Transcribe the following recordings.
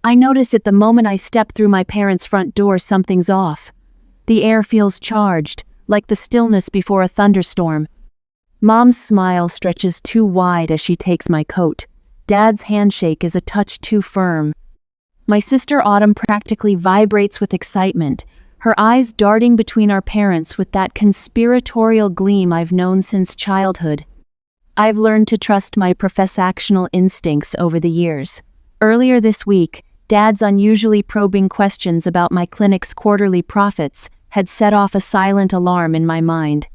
I notice it the moment I step through my parents' front door something's off. The air feels charged, like the stillness before a thunderstorm. Mom's smile stretches too wide as she takes my coat. Dad's handshake is a touch too firm. My sister Autumn practically vibrates with excitement, her eyes darting between our parents with that conspiratorial gleam I've known since childhood. I've learned to trust my professional instincts over the years. Earlier this week, Dad's unusually probing questions about my clinic's quarterly profits had set off a silent alarm in my mind.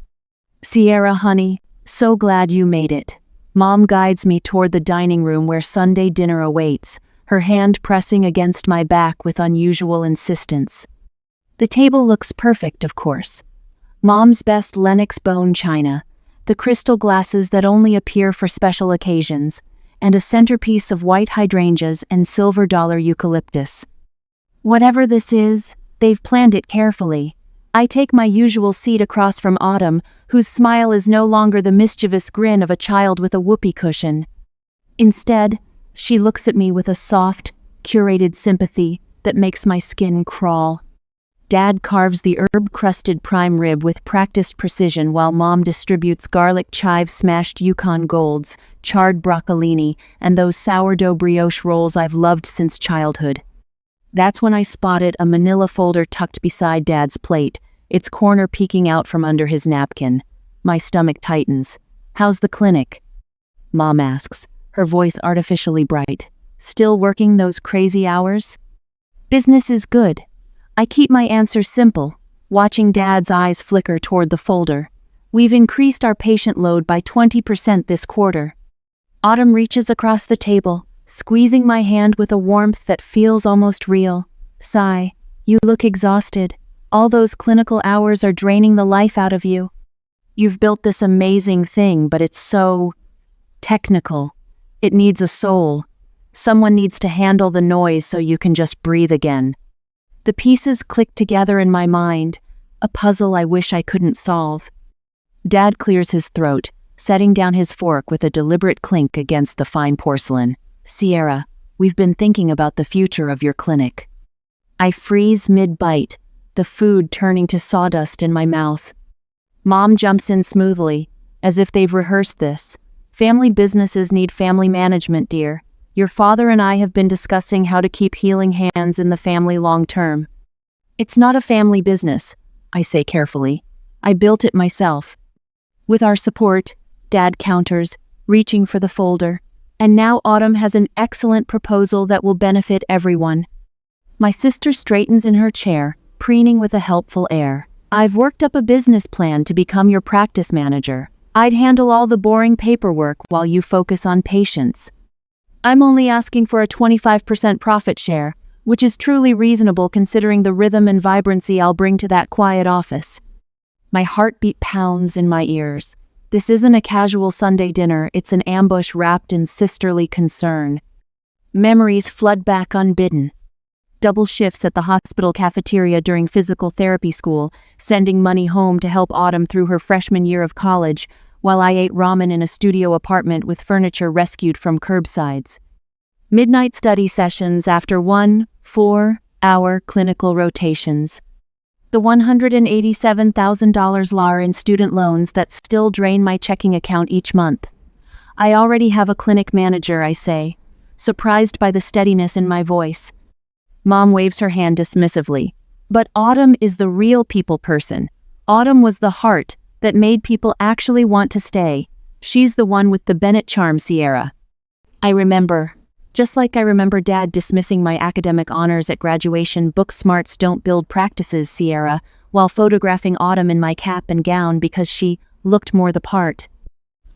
"Sierra, honey, so glad you made it." Mom guides me toward the dining room where Sunday dinner awaits, her hand pressing against my back with unusual insistence. The table looks perfect, of course. Mom's best Lenox bone china, the crystal glasses that only appear for special occasions, and a centerpiece of white hydrangeas and silver dollar eucalyptus. Whatever this is, they've planned it carefully. I take my usual seat across from Autumn, whose smile is no longer the mischievous grin of a child with a whoopee cushion. Instead, she looks at me with a soft, curated sympathy that makes my skin crawl. Dad carves the herb-crusted prime rib with practiced precision while Mom distributes garlic chive smashed Yukon Golds, charred broccolini, and those sourdough brioche rolls I've loved since childhood. That's when I spotted a manila folder tucked beside Dad's plate, its corner peeking out from under his napkin. My stomach tightens. "How's the clinic?" Mom asks, her voice artificially bright. "Still working those crazy hours?" "Business is good." I keep my answer simple, watching Dad's eyes flicker toward the folder. "We've increased our patient load by 20% this quarter." Autumn reaches across the table, squeezing my hand with a warmth that feels almost real. Sigh, "You look exhausted. All those clinical hours are draining the life out of you. You've built this amazing thing, but it's so technical. It needs a soul. Someone needs to handle the noise so you can just breathe again." The pieces click together in my mind, a puzzle I wish I couldn't solve. Dad clears his throat, setting down his fork with a deliberate clink against the fine porcelain. "Sierra, we've been thinking about the future of your clinic." I freeze mid-bite, the food turning to sawdust in my mouth. Mom jumps in smoothly, as if they've rehearsed this. "Family businesses need family management, dear. Your father and I have been discussing how to keep healing hands in the family long-term." "It's not a family business," I say carefully. "I built it myself." "With our support," Dad counters, reaching for the folder. "And now Autumn has an excellent proposal that will benefit everyone." My sister straightens in her chair, preening with a helpful air. "I've worked up a business plan to become your practice manager. I'd handle all the boring paperwork while you focus on patients. I'm only asking for a 25% profit share, which is truly reasonable considering the rhythm and vibrancy I'll bring to that quiet office." My heartbeat pounds in my ears. This isn't a casual Sunday dinner, it's an ambush wrapped in sisterly concern. Memories flood back unbidden. Double shifts at the hospital cafeteria during physical therapy school, sending money home to help Autumn through her freshman year of college, while I ate ramen in a studio apartment with furniture rescued from curbsides. Midnight study sessions after 1 4-hour clinical rotations. The $187,000 LAR in student loans that still drain my checking account each month. "I already have a clinic manager," I say, surprised by the steadiness in my voice. Mom waves her hand dismissively. "But Autumn is the real people person. Autumn was the heart that made people actually want to stay. She's the one with the Bennett charm, Sierra." I remember. Just like I remember Dad dismissing my academic honors at graduation, "Book smarts don't build practices, Sierra," while photographing Autumn in my cap and gown because she looked more the part.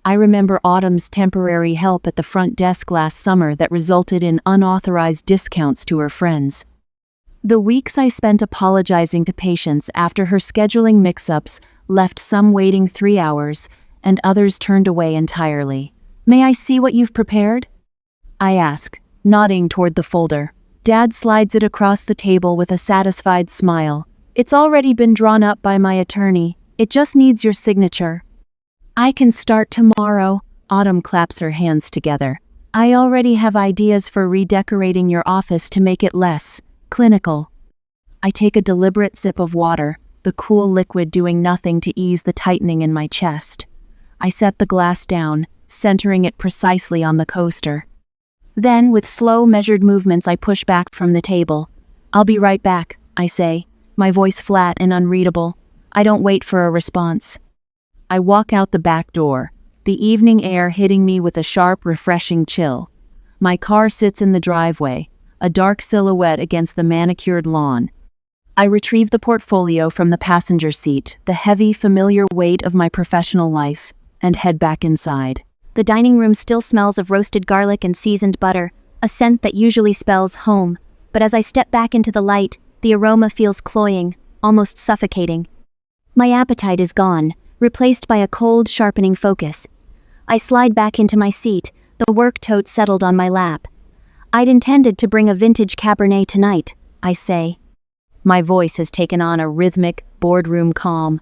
I remember Autumn's temporary help at the front desk last summer that resulted in unauthorized discounts to her friends. The weeks I spent apologizing to patients after her scheduling mix-ups left some waiting 3 hours and others turned away entirely. "May I see what you've prepared?" I ask, nodding toward the folder. Dad slides it across the table with a satisfied smile. "It's already been drawn up by my attorney. It just needs your signature." "I can start tomorrow." Autumn claps her hands together. I already have ideas for redecorating your office to make it less clinical. I take a deliberate sip of water, the cool liquid doing nothing to ease the tightening in my chest. I set the glass down, centering it precisely on the coaster. Then, with slow, measured movements, I push back from the table. "I'll be right back," I say, my voice flat and unreadable. I don't wait for a response. I walk out the back door, the evening air hitting me with a sharp, refreshing chill. My car sits in the driveway, a dark silhouette against the manicured lawn. I retrieve the portfolio from the passenger seat, the heavy, familiar weight of my professional life, and head back inside. The dining room still smells of roasted garlic and seasoned butter, a scent that usually spells home. But as I step back into the light, the aroma feels cloying, almost suffocating. My appetite is gone, replaced by a cold, sharpening focus. I slide back into my seat, the work tote settled on my lap. "I'd intended to bring a vintage Cabernet tonight," I say. My voice has taken on a rhythmic, boardroom calm.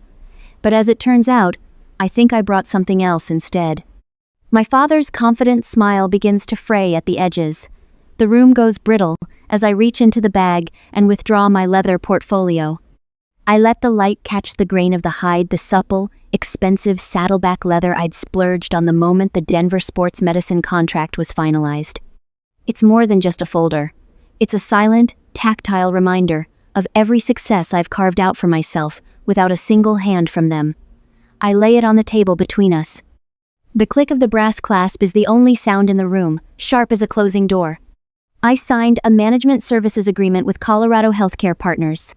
But as it turns out, I think I brought something else instead. My father's confident smile begins to fray at the edges. The room goes brittle as I reach into the bag and withdraw my leather portfolio. I let the light catch the grain of the hide, the supple, expensive saddleback leather I'd splurged on the moment the Denver sports medicine contract was finalized. It's more than just a folder. It's a silent, tactile reminder of every success I've carved out for myself without a single hand from them. I lay it on the table between us. The click of the brass clasp is the only sound in the room, sharp as a closing door. I signed a management services agreement with Colorado Healthcare Partners.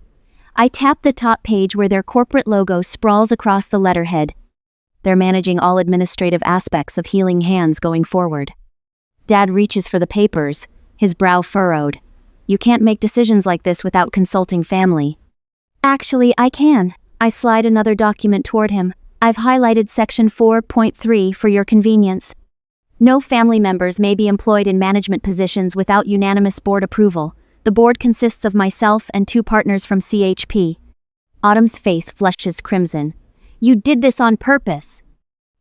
I tap the top page where their corporate logo sprawls across the letterhead. They're managing all administrative aspects of Healing Hands going forward. Dad reaches for the papers, his brow furrowed. "You can't make decisions like this without consulting family." "Actually, I can." I slide another document toward him. "I've highlighted section 4.3 for your convenience. No family members may be employed in management positions without unanimous board approval. The board consists of myself and 2 partners from CHP. Autumn's face flushes crimson. "You did this on purpose."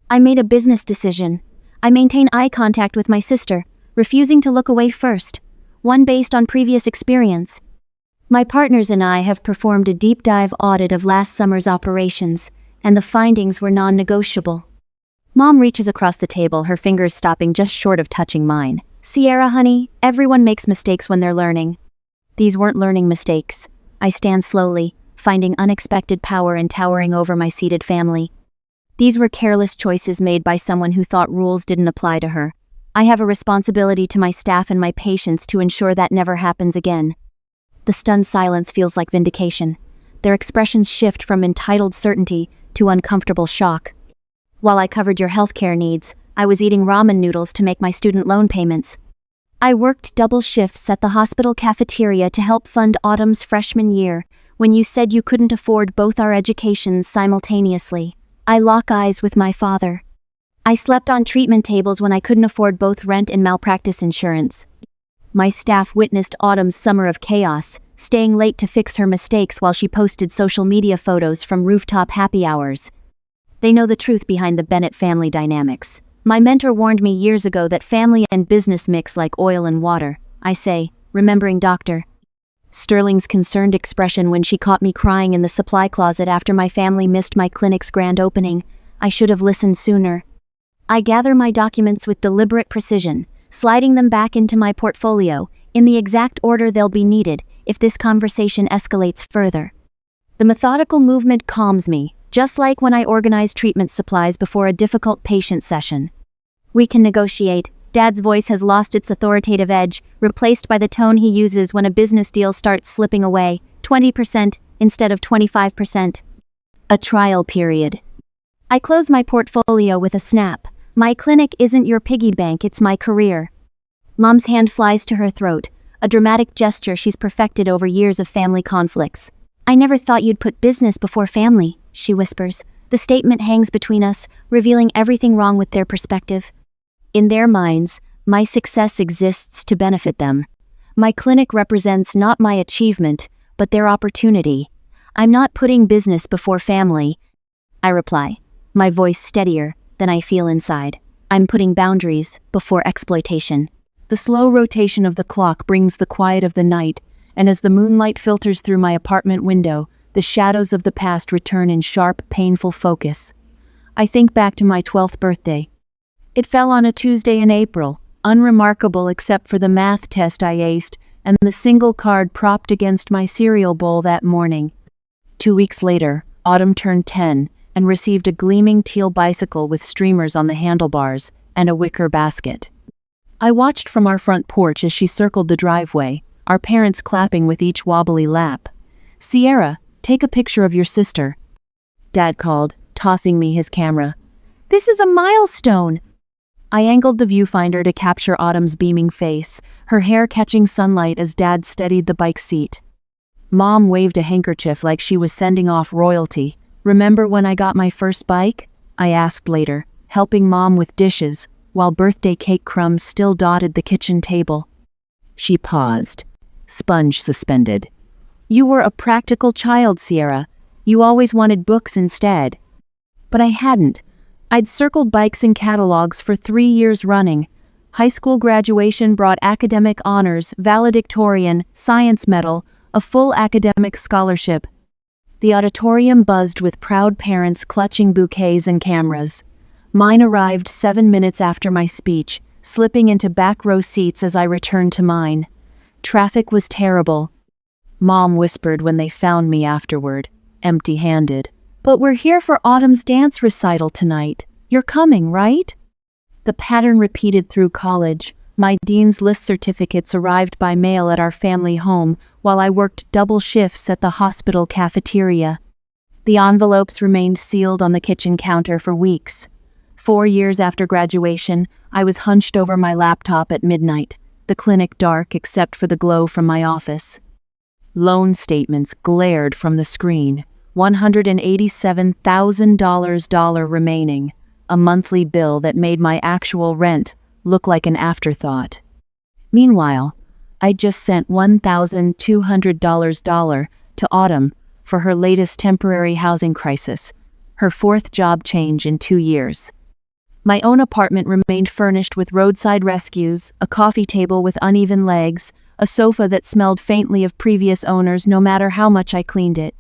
"I made a business decision. I maintain eye contact with my sister, refusing to look away first, one based on previous experience. My partners and I have performed a deep dive audit of last summer's operations, and the findings were non-negotiable." Mom reaches across the table, her fingers stopping just short of touching mine. "Sierra, honey, everyone makes mistakes when they're learning." These weren't learning mistakes. I stand slowly, finding unexpected power in towering over my seated family. These were careless choices made by someone who thought rules didn't apply to her. I have a responsibility to my staff and my patients to ensure that never happens again. The stunned silence feels like vindication. Their expressions shift from entitled certainty to uncomfortable shock. "While I covered your healthcare needs, I was eating ramen noodles to make my student loan payments. I worked double shifts at the hospital cafeteria to help fund Autumn's freshman year when you said you couldn't afford both our educations simultaneously." I lock eyes with my father. "I slept on treatment tables when I couldn't afford both rent and malpractice insurance." My staff witnessed Autumn's summer of chaos, staying late to fix her mistakes while she posted social media photos from rooftop happy hours. They know the truth behind the Bennett family dynamics. "My mentor warned me years ago that family and business mix like oil and water," I say, remembering Dr. Sterling's concerned expression when she caught me crying in the supply closet after my family missed my clinic's grand opening. I should have listened sooner. I gather my documents with deliberate precision, sliding them back into my portfolio, in the exact order they'll be needed if this conversation escalates further. The methodical movement calms me, just like when I organize treatment supplies before a difficult patient session. "We can negotiate." Dad's voice has lost its authoritative edge, replaced by the tone he uses when a business deal starts slipping away, 20% instead of 25%. A trial period. I close my portfolio with a snap. "My clinic isn't your piggy bank, it's my career." Mom's hand flies to her throat, a dramatic gesture she's perfected over years of family conflicts. "I never thought you'd put business before family," she whispers. The statement hangs between us, revealing everything wrong with their perspective. In their minds, my success exists to benefit them. My clinic represents not my achievement, but their opportunity. "I'm not putting business before family," I reply, my voice steadier than I feel inside. I'm putting boundaries before exploitation. The slow rotation of the clock brings the quiet of the night, and as the moonlight filters through my apartment window, the shadows of the past return in sharp, painful focus. I think back to my 12th birthday. It fell on a Tuesday in April, unremarkable except for the math test I aced and the single card propped against my cereal bowl that morning. 2 weeks later, Autumn turned 10 and received a gleaming teal bicycle with streamers on the handlebars and a wicker basket. I watched from our front porch as she circled the driveway, our parents clapping with each wobbly lap. "Sierra, take a picture of your sister," Dad called, tossing me his camera. "This is a milestone!" I angled the viewfinder to capture Autumn's beaming face, her hair catching sunlight as Dad steadied the bike seat. Mom waved a handkerchief like she was sending off royalty. "Remember when I got my first bike?" I asked later, helping Mom with dishes, while birthday cake crumbs still dotted the kitchen table. She paused, sponge suspended. "You were a practical child, Sierra. You always wanted books instead." But I hadn't. I'd circled bikes in catalogs for 3 years running. High school graduation brought academic honors, valedictorian, science medal, a full academic scholarship. The auditorium buzzed with proud parents clutching bouquets and cameras. Mine arrived 7 minutes after my speech, slipping into back row seats as I returned to mine. Traffic was terrible. Mom whispered when they found me afterward, empty-handed. "But we're here for Autumn's dance recital tonight. You're coming, right?" The pattern repeated through college. My dean's list certificates arrived by mail at our family home, while I worked double shifts at the hospital cafeteria. The envelopes remained sealed on the kitchen counter for weeks. 4 years after graduation, I was hunched over my laptop at midnight, the clinic dark except for the glow from my office. Loan statements glared from the screen. $187,000 remaining, a monthly bill that made my actual rent look like an afterthought. Meanwhile, I'd just sent $1,200 to Autumn for her latest temporary housing crisis, her 4th job change in 2 years. My own apartment remained furnished with roadside rescues, a coffee table with uneven legs, a sofa that smelled faintly of previous owners no matter how much I cleaned it.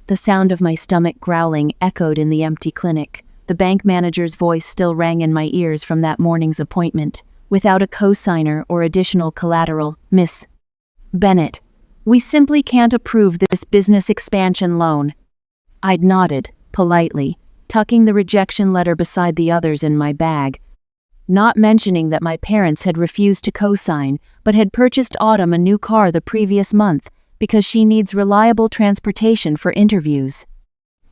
The sound of my stomach growling echoed in the empty clinic. The bank manager's voice still rang in my ears from that morning's appointment. "Without a cosigner or additional collateral, Miss Bennett, we simply can't approve this business expansion loan." I'd nodded, politely, tucking the rejection letter beside the others in my bag, not mentioning that my parents had refused to cosign, but had purchased Autumn a new car the previous month because she needs reliable transportation for interviews.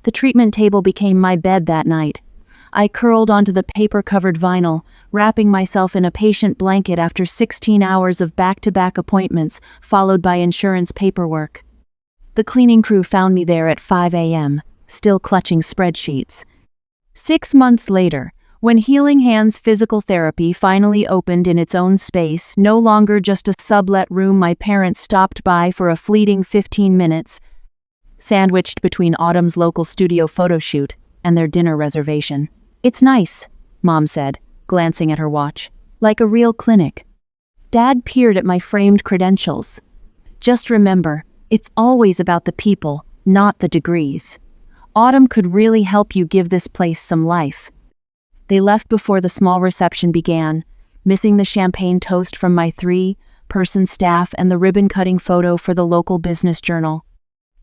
The treatment table became my bed that night. I curled onto the paper-covered vinyl, wrapping myself in a patient blanket after 16 hours of back-to-back appointments, followed by insurance paperwork. The cleaning crew found me there at 5 a.m., still clutching spreadsheets. 6 months later, when Healing Hands Physical Therapy finally opened in its own space, no longer just a sublet room my parents stopped by for a fleeting 15 minutes, sandwiched between Autumn's local studio photo shoot and their dinner reservation. "It's nice," Mom said, glancing at her watch. "Like a real clinic." Dad peered at my framed credentials. "Just remember, it's always about the people, not the degrees. Autumn could really help you give this place some life." They left before the small reception began, missing the champagne toast from my 3-person staff and the ribbon-cutting photo for the local business journal.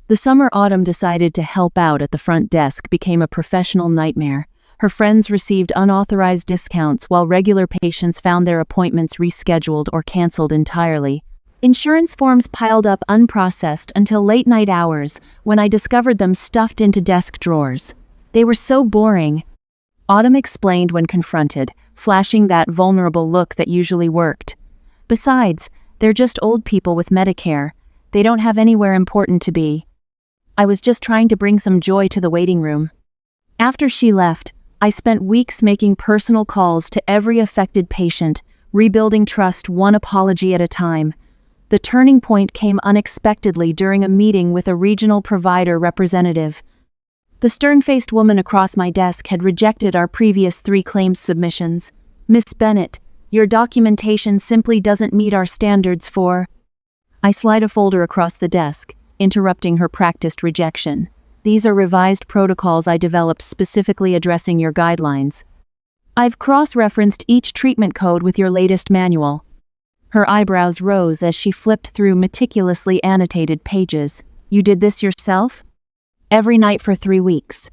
The summer Autumn decided to help out at the front desk became a professional nightmare. Her friends received unauthorized discounts while regular patients found their appointments rescheduled or canceled entirely. Insurance forms piled up unprocessed until late-night hours when I discovered them stuffed into desk drawers. They were so boring. Autumn explained when confronted, flashing that vulnerable look that usually worked. "Besides, they're just old people with Medicare. They don't have anywhere important to be." I was just trying to bring some joy to the waiting room. After she left, I spent weeks making personal calls to every affected patient, rebuilding trust one apology at a time. The turning point came unexpectedly during a meeting with a regional provider representative. The stern-faced woman across my desk had rejected our previous 3 claims submissions. Miss Bennett, your documentation simply doesn't meet our standards for... I slide a folder across the desk, interrupting her practiced rejection. These are revised protocols I developed specifically addressing your guidelines. I've cross-referenced each treatment code with your latest manual. Her eyebrows rose as she flipped through meticulously annotated pages. You did this yourself? Every night for 3 weeks.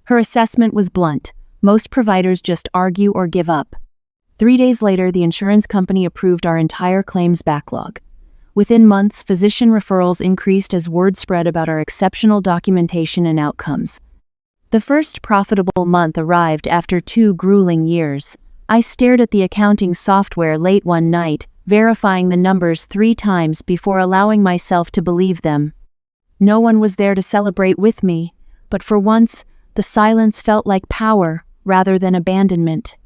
Her assessment was blunt. Most providers just argue or give up. 3 days later, the insurance company approved our entire claims backlog. Within months, physician referrals increased as word spread about our exceptional documentation and outcomes. The first profitable month arrived after 2 grueling years. I stared at the accounting software late one night, verifying the numbers 3 times before allowing myself to believe them. No one was there to celebrate with me, but for once, the silence felt like power rather than abandonment.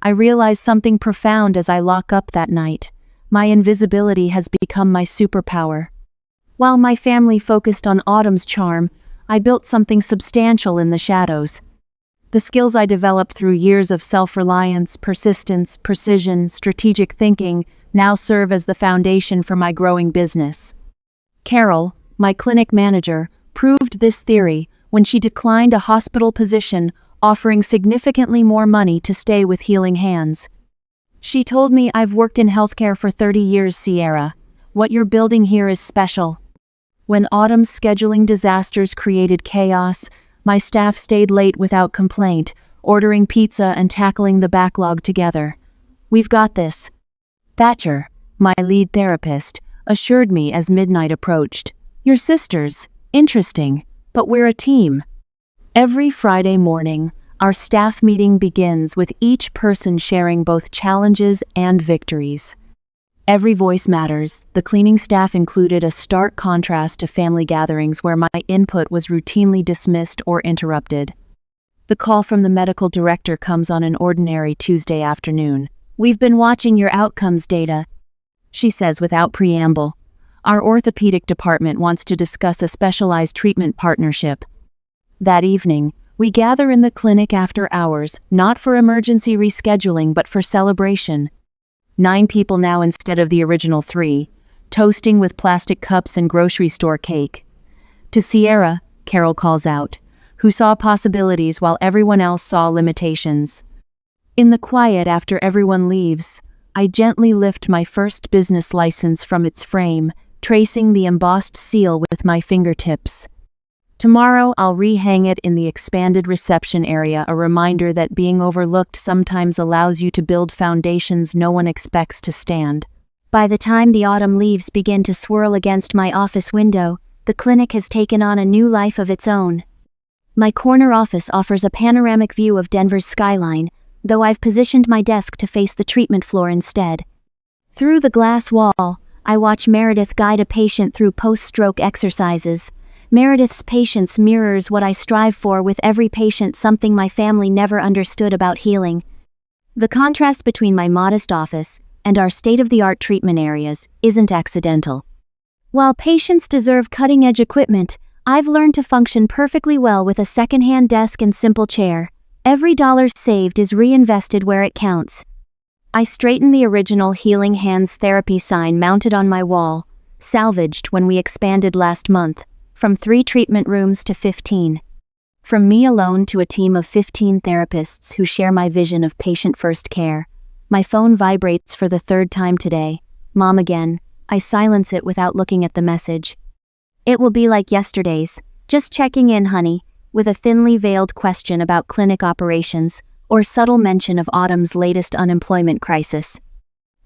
I realized something profound as I lock up that night. My invisibility has become my superpower. While my family focused on Autumn's charm, I built something substantial in the shadows. The skills I developed through years of self-reliance, persistence, precision, strategic thinking now serve as the foundation for my growing business. Carol, my clinic manager, proved this theory when she declined a hospital position offering significantly more money to stay with Healing Hands. She told me, I've worked in healthcare for 30 years, Sierra. What you're building here is special. When Autumn's scheduling disasters created chaos, my staff stayed late without complaint, ordering pizza and tackling the backlog together. We've got this. Thatcher, my lead therapist, assured me as midnight approached. Your sisters, interesting, but we're a team. Every Friday morning, our staff meeting begins with each person sharing both challenges and victories. Every voice matters. The cleaning staff included, a stark contrast to family gatherings where my input was routinely dismissed or interrupted. The call from the medical director comes on an ordinary Tuesday afternoon. We've been watching your outcomes data, she says without preamble. Our orthopedic department wants to discuss a specialized treatment partnership. That evening, we gather in the clinic after hours, not for emergency rescheduling but for celebration. 9 people now instead of the original 3, toasting with plastic cups and grocery store cake. To Sierra, Carol calls out, who saw possibilities while everyone else saw limitations. In the quiet after everyone leaves, I gently lift my first business license from its frame, tracing the embossed seal with my fingertips. Tomorrow, I'll rehang it in the expanded reception area, a reminder that being overlooked sometimes allows you to build foundations no one expects to stand. By the time the autumn leaves begin to swirl against my office window, the clinic has taken on a new life of its own. My corner office offers a panoramic view of Denver's skyline, though I've positioned my desk to face the treatment floor instead. Through the glass wall, I watch Meredith guide a patient through post-stroke exercises. Meredith's patience mirrors what I strive for with every patient, something my family never understood about healing. The contrast between my modest office and our state-of-the-art treatment areas isn't accidental. While patients deserve cutting-edge equipment, I've learned to function perfectly well with a second-hand desk and simple chair. Every dollar saved is reinvested where it counts. I straighten the original Healing Hands therapy sign mounted on my wall, salvaged when we expanded last month. From 3 treatment rooms to 15. From me alone to a team of 15 therapists who share my vision of patient-first care. My phone vibrates for the 3rd time today. Mom again. I silence it without looking at the message. It will be like yesterday's. Just checking in, honey, with a thinly veiled question about clinic operations or subtle mention of Autumn's latest unemployment crisis.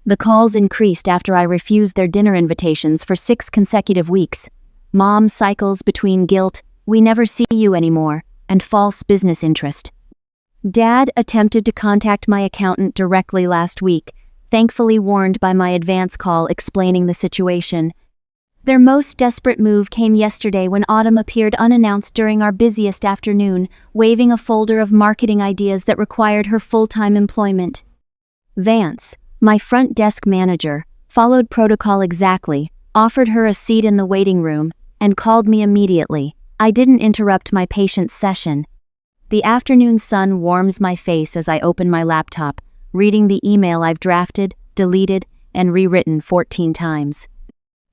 The calls increased after I refused their dinner invitations for 6 consecutive weeks. Mom cycles between guilt, we never see you anymore, and false business interest. Dad attempted to contact my accountant directly last week, thankfully warned by my advance call explaining the situation. Their most desperate move came yesterday when Autumn appeared unannounced during our busiest afternoon, waving a folder of marketing ideas that required her full-time employment. Vance, my front desk manager, followed protocol exactly, offered her a seat in the waiting room, and called me immediately. I didn't interrupt my patient's session. The afternoon sun warms my face as I open my laptop, reading the email I've drafted, deleted, and rewritten 14 times.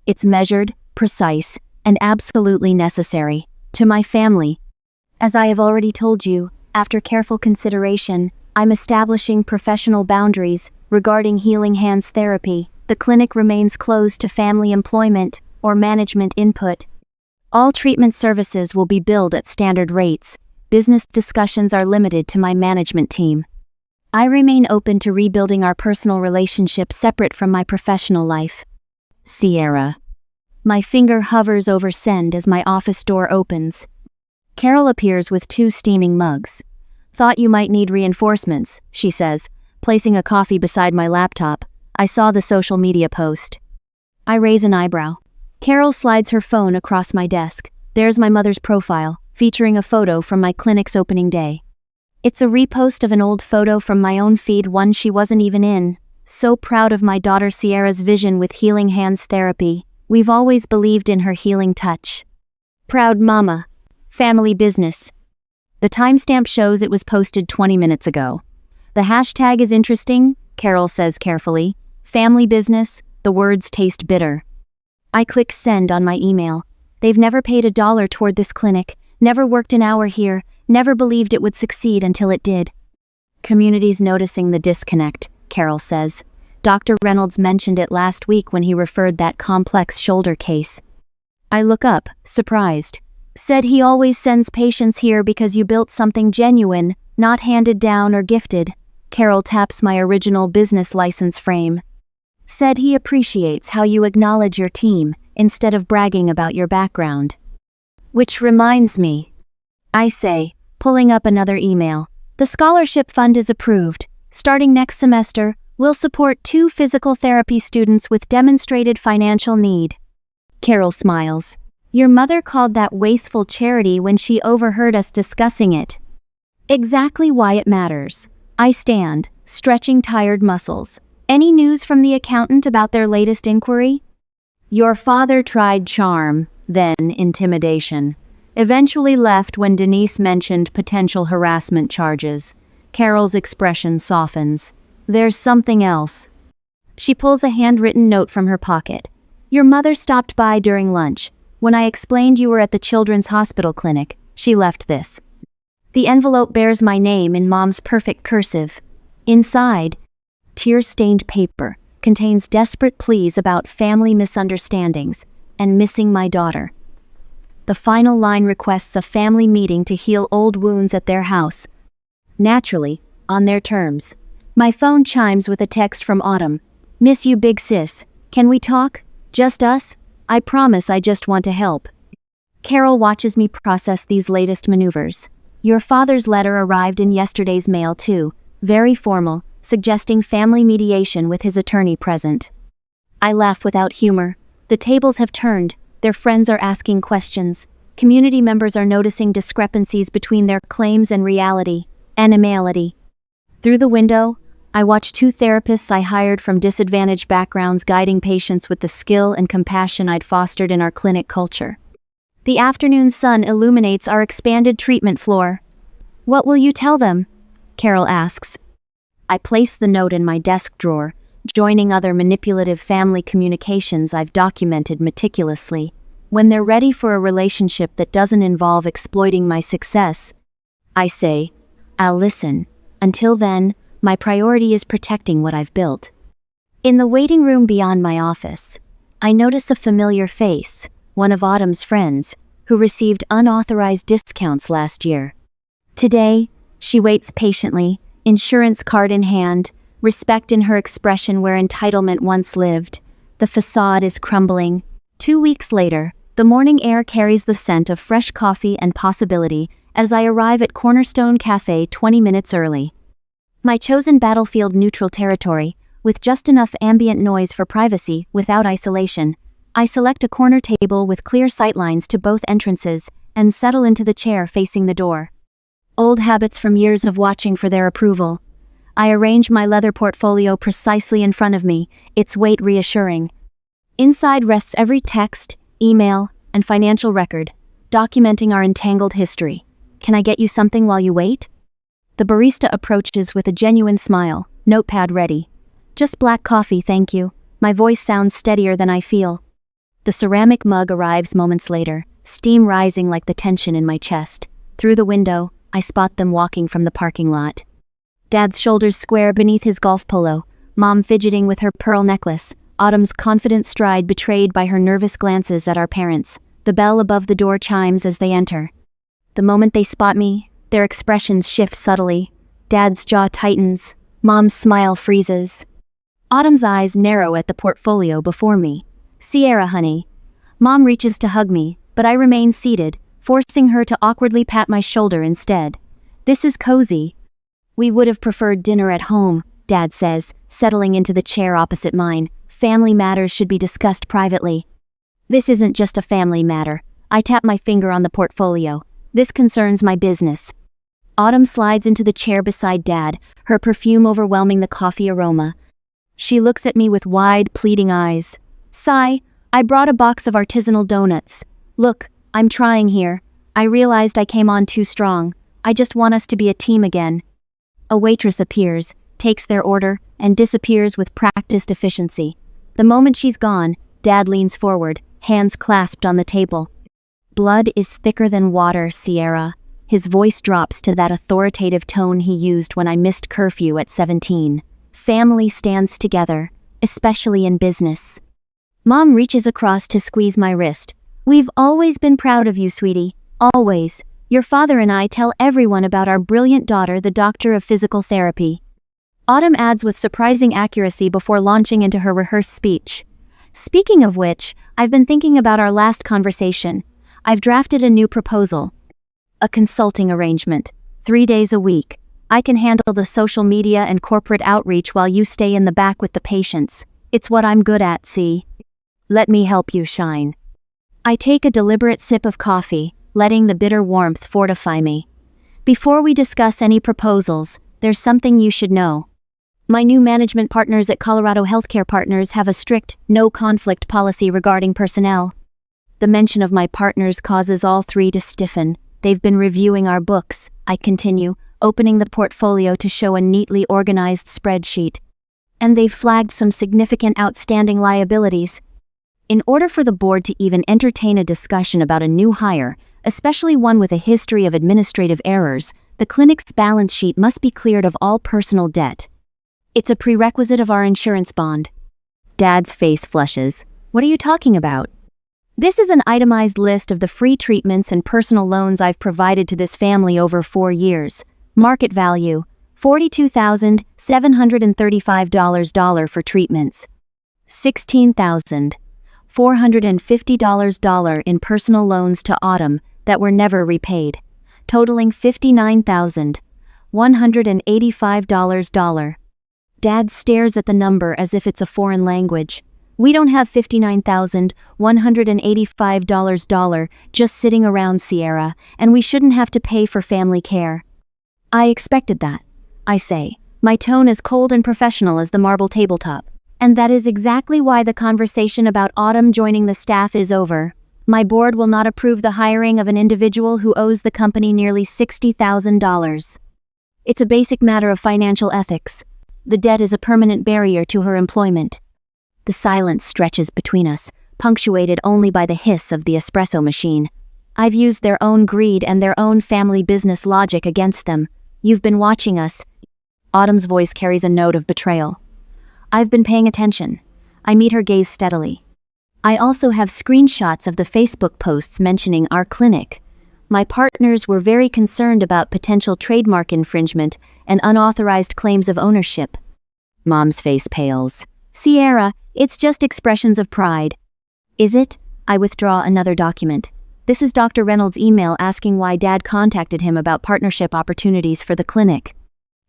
It's measured, precise, and absolutely necessary. To my family. As I have already told you, after careful consideration, I'm establishing professional boundaries regarding Healing Hands therapy. The clinic remains closed to family employment or management input. All treatment services will be billed at standard rates. Business discussions are limited to my management team. I remain open to rebuilding our personal relationship separate from my professional life. Sierra. My finger hovers over send as my office door opens. Carol appears with 2 steaming mugs. Thought you might need reinforcements, she says, placing a coffee beside my laptop. I saw the social media post. I raise an eyebrow. Carol slides her phone across my desk. There's my mother's profile, featuring a photo from my clinic's opening day. It's a repost of an old photo from my own feed, one she wasn't even in. So proud of my daughter Sierra's vision with Healing Hands therapy. We've always believed in her healing touch. Proud mama. Family business. The timestamp shows it was posted 20 minutes ago. The hashtag is interesting, Carol says carefully. Family business, the words taste bitter. I click send on my email. They've never paid $1 toward this clinic, never worked an hour here, never believed it would succeed until it did. Community's noticing the disconnect, Carol says. Dr. Reynolds mentioned it last week when he referred that complex shoulder case. I look up, surprised. Said he always sends patients here because you built something genuine, not handed down or gifted. Carol taps my original business license frame. Said he appreciates how you acknowledge your team, instead of bragging about your background. Which reminds me. I say, pulling up another email. The scholarship fund is approved. Starting next semester, we'll support 2 physical therapy students with demonstrated financial need. Carol smiles. Your mother called that wasteful charity when she overheard us discussing it. Exactly why it matters. I stand, stretching tired muscles. Any news from the accountant about their latest inquiry? Your father tried charm, then intimidation. Eventually left when Denise mentioned potential harassment charges. Carol's expression softens. There's something else. She pulls a handwritten note from her pocket. Your mother stopped by during lunch. When I explained you were at the Children's Hospital Clinic, she left this. The envelope bears my name in Mom's perfect cursive. Inside, tear-stained paper, contains desperate pleas about family misunderstandings and missing my daughter. The final line requests a family meeting to heal old wounds at their house. Naturally, on their terms. My phone chimes with a text from Autumn. Miss you, big sis. Can we talk? Just us? I promise I just want to help. Carol watches me process these latest maneuvers. Your father's letter arrived in yesterday's mail too, very formal, suggesting family mediation with his attorney present. I laugh without humor. The tables have turned, their friends are asking questions. Community members are noticing discrepancies between their claims and reality, animality. Through the window, I watch 2 therapists I hired from disadvantaged backgrounds guiding patients with the skill and compassion I'd fostered in our clinic culture. The afternoon sun illuminates our expanded treatment floor. What will you tell them? Carol asks. I place the note in my desk drawer, joining other manipulative family communications I've documented meticulously. When they're ready for a relationship that doesn't involve exploiting my success, I say, I'll listen. Until then, my priority is protecting what I've built. In the waiting room beyond my office, I notice a familiar face, one of Autumn's friends, who received unauthorized discounts last year. Today, she waits patiently, insurance card in hand, respect in her expression where entitlement once lived. The facade is crumbling. 2 weeks later, the morning air carries the scent of fresh coffee and possibility as I arrive at Cornerstone Cafe 20 minutes early. My chosen battlefield neutral territory, with just enough ambient noise for privacy without isolation, I select a corner table with clear sightlines to both entrances and settle into the chair facing the door. Old habits from years of watching for their approval. I arrange my leather portfolio precisely in front of me, its weight reassuring. Inside rests every text, email, and financial record, documenting our entangled history. Can I get you something while you wait? The barista approaches with a genuine smile. Notepad ready. Just black coffee, thank you. My voice sounds steadier than I feel. The ceramic mug arrives moments later, steam rising like the tension in my chest. Through the window, I spot them walking from the parking lot. Dad's shoulders square beneath his golf polo, Mom fidgeting with her pearl necklace, Autumn's confident stride betrayed by her nervous glances at our parents. The bell above the door chimes as they enter. The moment they spot me, their expressions shift subtly. Dad's jaw tightens, Mom's smile freezes. Autumn's eyes narrow at the portfolio before me. Sierra, honey. Mom reaches to hug me, but I remain seated, forcing her to awkwardly pat my shoulder instead. This is cozy. We would have preferred dinner at home, Dad says, settling into the chair opposite mine. Family matters should be discussed privately. This isn't just a family matter. I tap my finger on the portfolio. This concerns my business. Autumn slides into the chair beside Dad, her perfume overwhelming the coffee aroma. She looks at me with wide, pleading eyes. Sigh, I brought a box of artisanal donuts. Look, I'm trying here. I realized I came on too strong. I just want us to be a team again. A waitress appears, takes their order, and disappears with practiced efficiency. The moment she's gone, Dad leans forward, hands clasped on the table. Blood is thicker than water, Sierra. His voice drops to that authoritative tone he used when I missed curfew at 17. Family stands together, especially in business. Mom reaches across to squeeze my wrist. We've always been proud of you, sweetie. Always. Your father and I tell everyone about our brilliant daughter, the doctor of physical therapy. Autumn adds with surprising accuracy before launching into her rehearsed speech. Speaking of which, I've been thinking about our last conversation. I've drafted a new proposal. A consulting arrangement. 3 days a week. I can handle the social media and corporate outreach while you stay in the back with the patients. It's what I'm good at, see? Let me help you shine. I take a deliberate sip of coffee, letting the bitter warmth fortify me. Before we discuss any proposals, there's something you should know. My new management partners at Colorado Healthcare Partners have a strict, no-conflict policy regarding personnel. The mention of my partners causes all three to stiffen. They've been reviewing our books, I continue, opening the portfolio to show a neatly organized spreadsheet. And they've flagged some significant outstanding liabilities. In order for the board to even entertain a discussion about a new hire, especially one with a history of administrative errors, the clinic's balance sheet must be cleared of all personal debt. It's a prerequisite of our insurance bond. Dad's face flushes. What are you talking about? This is an itemized list of the free treatments and personal loans I've provided to this family over 4 years. Market value, $42,735 for treatments. $16,450 in personal loans to Autumn that were never repaid, totaling $59,185. Dad stares at the number as if it's a foreign language. We don't have $59,185 just sitting around, Sierra, and we shouldn't have to pay for family care. I expected that, I say, my tone as cold and professional as the marble tabletop. And that is exactly why the conversation about Autumn joining the staff is over. My board will not approve the hiring of an individual who owes the company nearly $60,000. It's a basic matter of financial ethics. The debt is a permanent barrier to her employment. The silence stretches between us, punctuated only by the hiss of the espresso machine. I've used their own greed and their own family business logic against them. You've been watching us. Autumn's voice carries a note of betrayal. I've been paying attention. I meet her gaze steadily. I also have screenshots of the Facebook posts mentioning our clinic. My partners were very concerned about potential trademark infringement and unauthorized claims of ownership. Mom's face pales. Sierra, it's just expressions of pride. Is it? I withdraw another document. This is Dr. Reynolds' email asking why Dad contacted him about partnership opportunities for the clinic.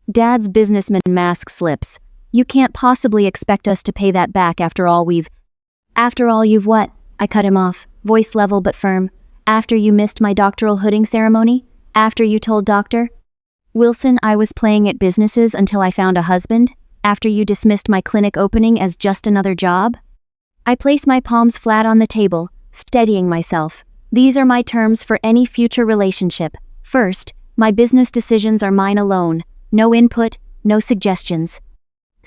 Dad's businessman mask slips. You can't possibly expect us to pay that back after all you've what? I cut him off, voice level but firm. After you missed my doctoral hooding ceremony? After you told Dr. Wilson I was playing at businesses until I found a husband? After you dismissed my clinic opening as just another job? I place my palms flat on the table, steadying myself. These are my terms for any future relationship. First, my business decisions are mine alone. No input, no suggestions.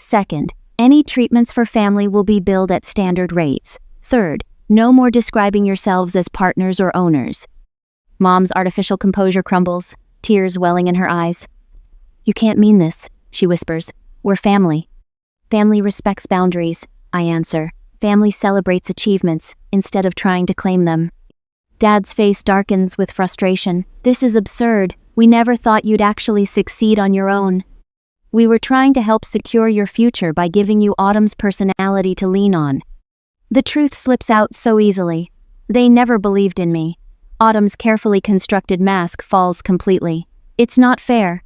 Second, any treatments for family will be billed at standard rates. Third, no more describing yourselves as partners or owners. Mom's artificial composure crumbles, tears welling in her eyes. You can't mean this, she whispers. We're family. Family respects boundaries, I answer. Family celebrates achievements, instead of trying to claim them. Dad's face darkens with frustration. This is absurd. We never thought you'd actually succeed on your own. We were trying to help secure your future by giving you Autumn's personality to lean on. The truth slips out so easily. They never believed in me. Autumn's carefully constructed mask falls completely. It's not fair.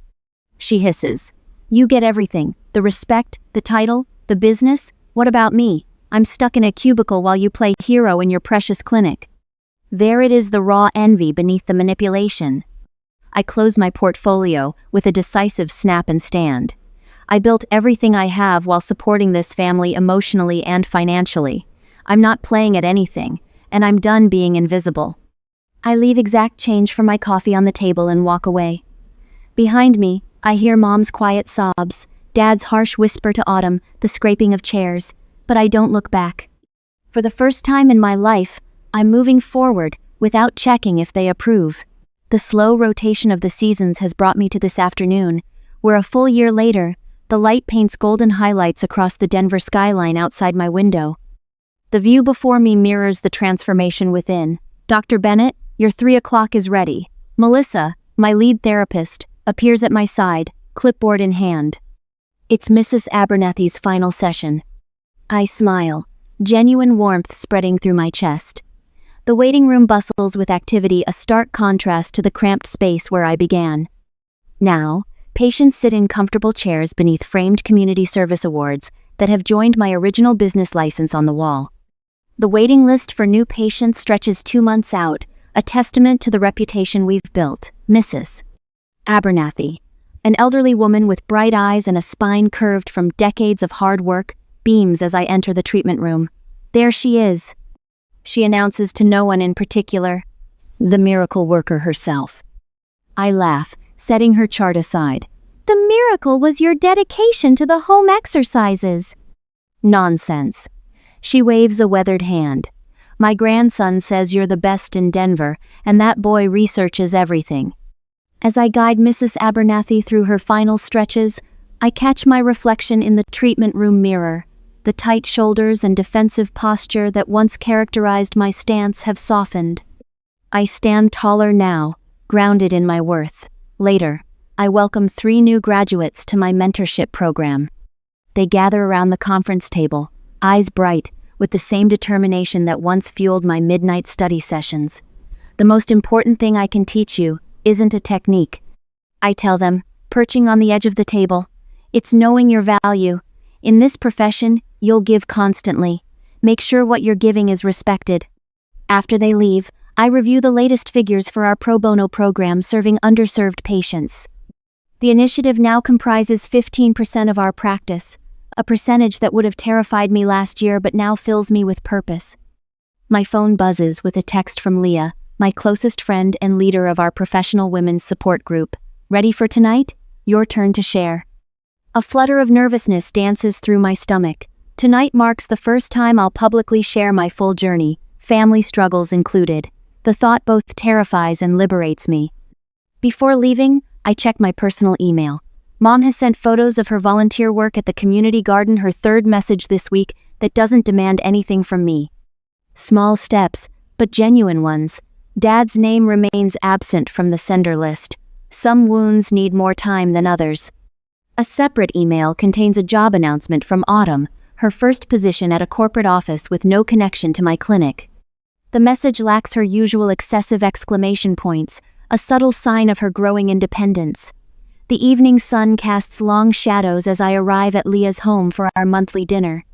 She hisses. You get everything. The respect, the title, the business. What about me? I'm stuck in a cubicle while you play hero in your precious clinic. There it is, the raw envy beneath the manipulation. I close my portfolio with a decisive snap and stand. I built everything I have while supporting this family emotionally and financially. I'm not playing at anything, and I'm done being invisible. I leave exact change for my coffee on the table and walk away. Behind me, I hear Mom's quiet sobs, Dad's harsh whisper to Autumn, the scraping of chairs, but I don't look back. For the first time in my life, I'm moving forward without checking if they approve. The slow rotation of the seasons has brought me to this afternoon, where a full year later, the light paints golden highlights across the Denver skyline outside my window. The view before me mirrors the transformation within. Dr. Bennett, your 3 o'clock is ready. Melissa, my lead therapist, appears at my side, clipboard in hand. It's Mrs. Abernathy's final session. I smile, genuine warmth spreading through my chest. The waiting room bustles with activity, a stark contrast to the cramped space where I began. Now, patients sit in comfortable chairs beneath framed community service awards that have joined my original business license on the wall. The waiting list for new patients stretches 2 months out, a testament to the reputation we've built. Mrs. Abernathy, an elderly woman with bright eyes and a spine curved from decades of hard work, beams as I enter the treatment room. There she is. She announces to no one in particular, the miracle worker herself. I laugh, setting her chart aside. The miracle was your dedication to the home exercises. Nonsense. She waves a weathered hand. My grandson says you're the best in Denver, and that boy researches everything. As I guide Mrs. Abernathy through her final stretches, I catch my reflection in the treatment room mirror. The tight shoulders and defensive posture that once characterized my stance have softened. I stand taller now, grounded in my worth. Later, I welcome 3 new graduates to my mentorship program. They gather around the conference table, eyes bright, with the same determination that once fueled my midnight study sessions. The most important thing I can teach you isn't a technique. I tell them, perching on the edge of the table, it's knowing your value. In this profession, you'll give constantly. Make sure what you're giving is respected. After they leave, I review the latest figures for our pro bono program serving underserved patients. The initiative now comprises 15% of our practice, a percentage that would have terrified me last year but now fills me with purpose. My phone buzzes with a text from Leah, my closest friend and leader of our professional women's support group. Ready for tonight? Your turn to share. A flutter of nervousness dances through my stomach. Tonight marks the first time I'll publicly share my full journey, family struggles included. The thought both terrifies and liberates me. Before leaving, I check my personal email. Mom has sent photos of her volunteer work at the community garden, her 3rd message this week that doesn't demand anything from me. Small steps, but genuine ones. Dad's name remains absent from the sender list. Some wounds need more time than others. A separate email contains a job announcement from Autumn, her first position at a corporate office with no connection to my clinic. The message lacks her usual excessive exclamation points, a subtle sign of her growing independence. The evening sun casts long shadows as I arrive at Leah's home for our monthly dinner.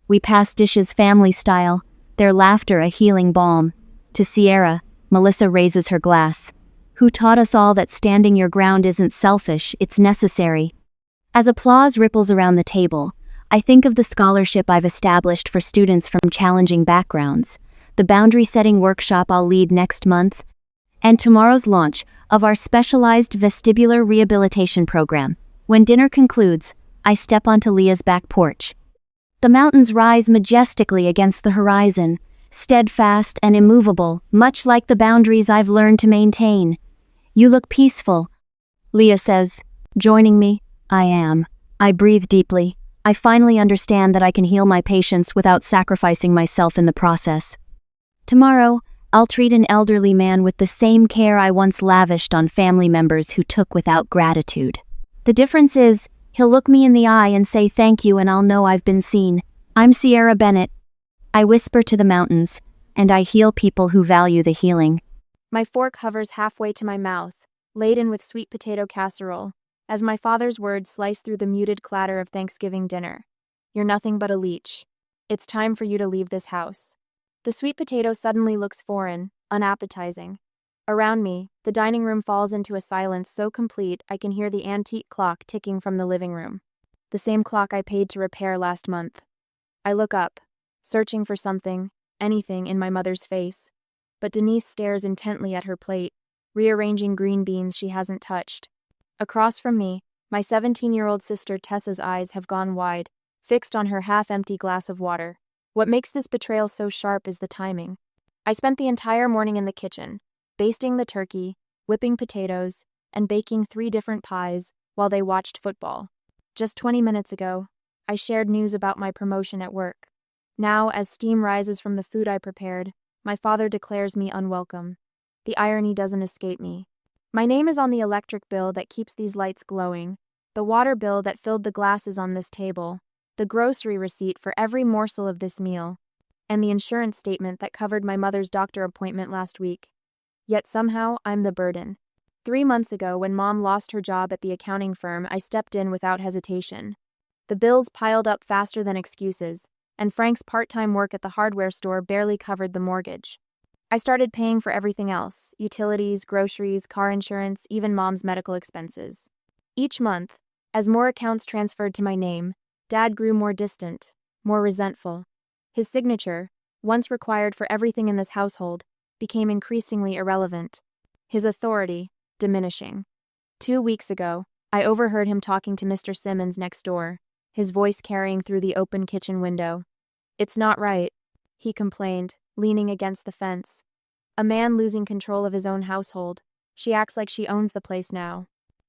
We pass dishes family style, their laughter a healing balm. To Sierra, Melissa raises her glass. Who taught us all that standing your ground isn't selfish, it's necessary. As applause ripples around the table, I think of the scholarship I've established for students from challenging backgrounds, the boundary-setting workshop I'll lead next month, and tomorrow's launch of our specialized vestibular rehabilitation program. When dinner concludes, I step onto Leah's back porch. The mountains rise majestically against the horizon, steadfast and immovable, much like the boundaries I've learned to maintain. You look peaceful, Leah says. Joining me? I am. I breathe deeply. I finally understand that I can heal my patients without sacrificing myself in the process. Tomorrow, I'll treat an elderly man with the same care I once lavished on family members who took without gratitude. The difference is, he'll look me in the eye and say thank you, and I'll know I've been seen. I'm Sierra Bennett. I whisper to the mountains, and I heal people who value the healing. My fork hovers halfway to my mouth, laden with sweet potato casserole, as my father's words slice through the muted clatter of Thanksgiving dinner. You're nothing but a leech. It's time for you to leave this house. The sweet potato suddenly looks foreign, unappetizing. Around me, the dining room falls into a silence so complete I can hear the antique clock ticking from the living room. The same clock I paid to repair last month. I look up, searching for something, anything in my mother's face. But Denise stares intently at her plate, rearranging green beans she hasn't touched. Across from me, my 17-year-old sister Tessa's eyes have gone wide, fixed on her half-empty glass of water. What makes this betrayal so sharp is the timing. I spent the entire morning in the kitchen, basting the turkey, whipping potatoes, and baking 3 different pies while they watched football. Just 20 minutes ago, I shared news about my promotion at work. Now, as steam rises from the food I prepared, my father declares me unwelcome. The irony doesn't escape me. My name is on the electric bill that keeps these lights glowing, the water bill that filled the glasses on this table, the grocery receipt for every morsel of this meal, and the insurance statement that covered my mother's doctor appointment last week. Yet somehow, I'm the burden. 3 months ago, when Mom lost her job at the accounting firm, I stepped in without hesitation. The bills piled up faster than excuses, and Frank's part-time work at the hardware store barely covered the mortgage. I started paying for everything else: utilities, groceries, car insurance, even Mom's medical expenses. Each month, as more accounts transferred to my name, Dad grew more distant, more resentful. His signature, once required for everything in this household, became increasingly irrelevant. His authority, diminishing. 2 weeks ago, I overheard him talking to Mr. Simmons next door, his voice carrying through the open kitchen window. "It's not right," he complained, leaning against the fence. "A man losing control of his own household. She acts like she owns the place now."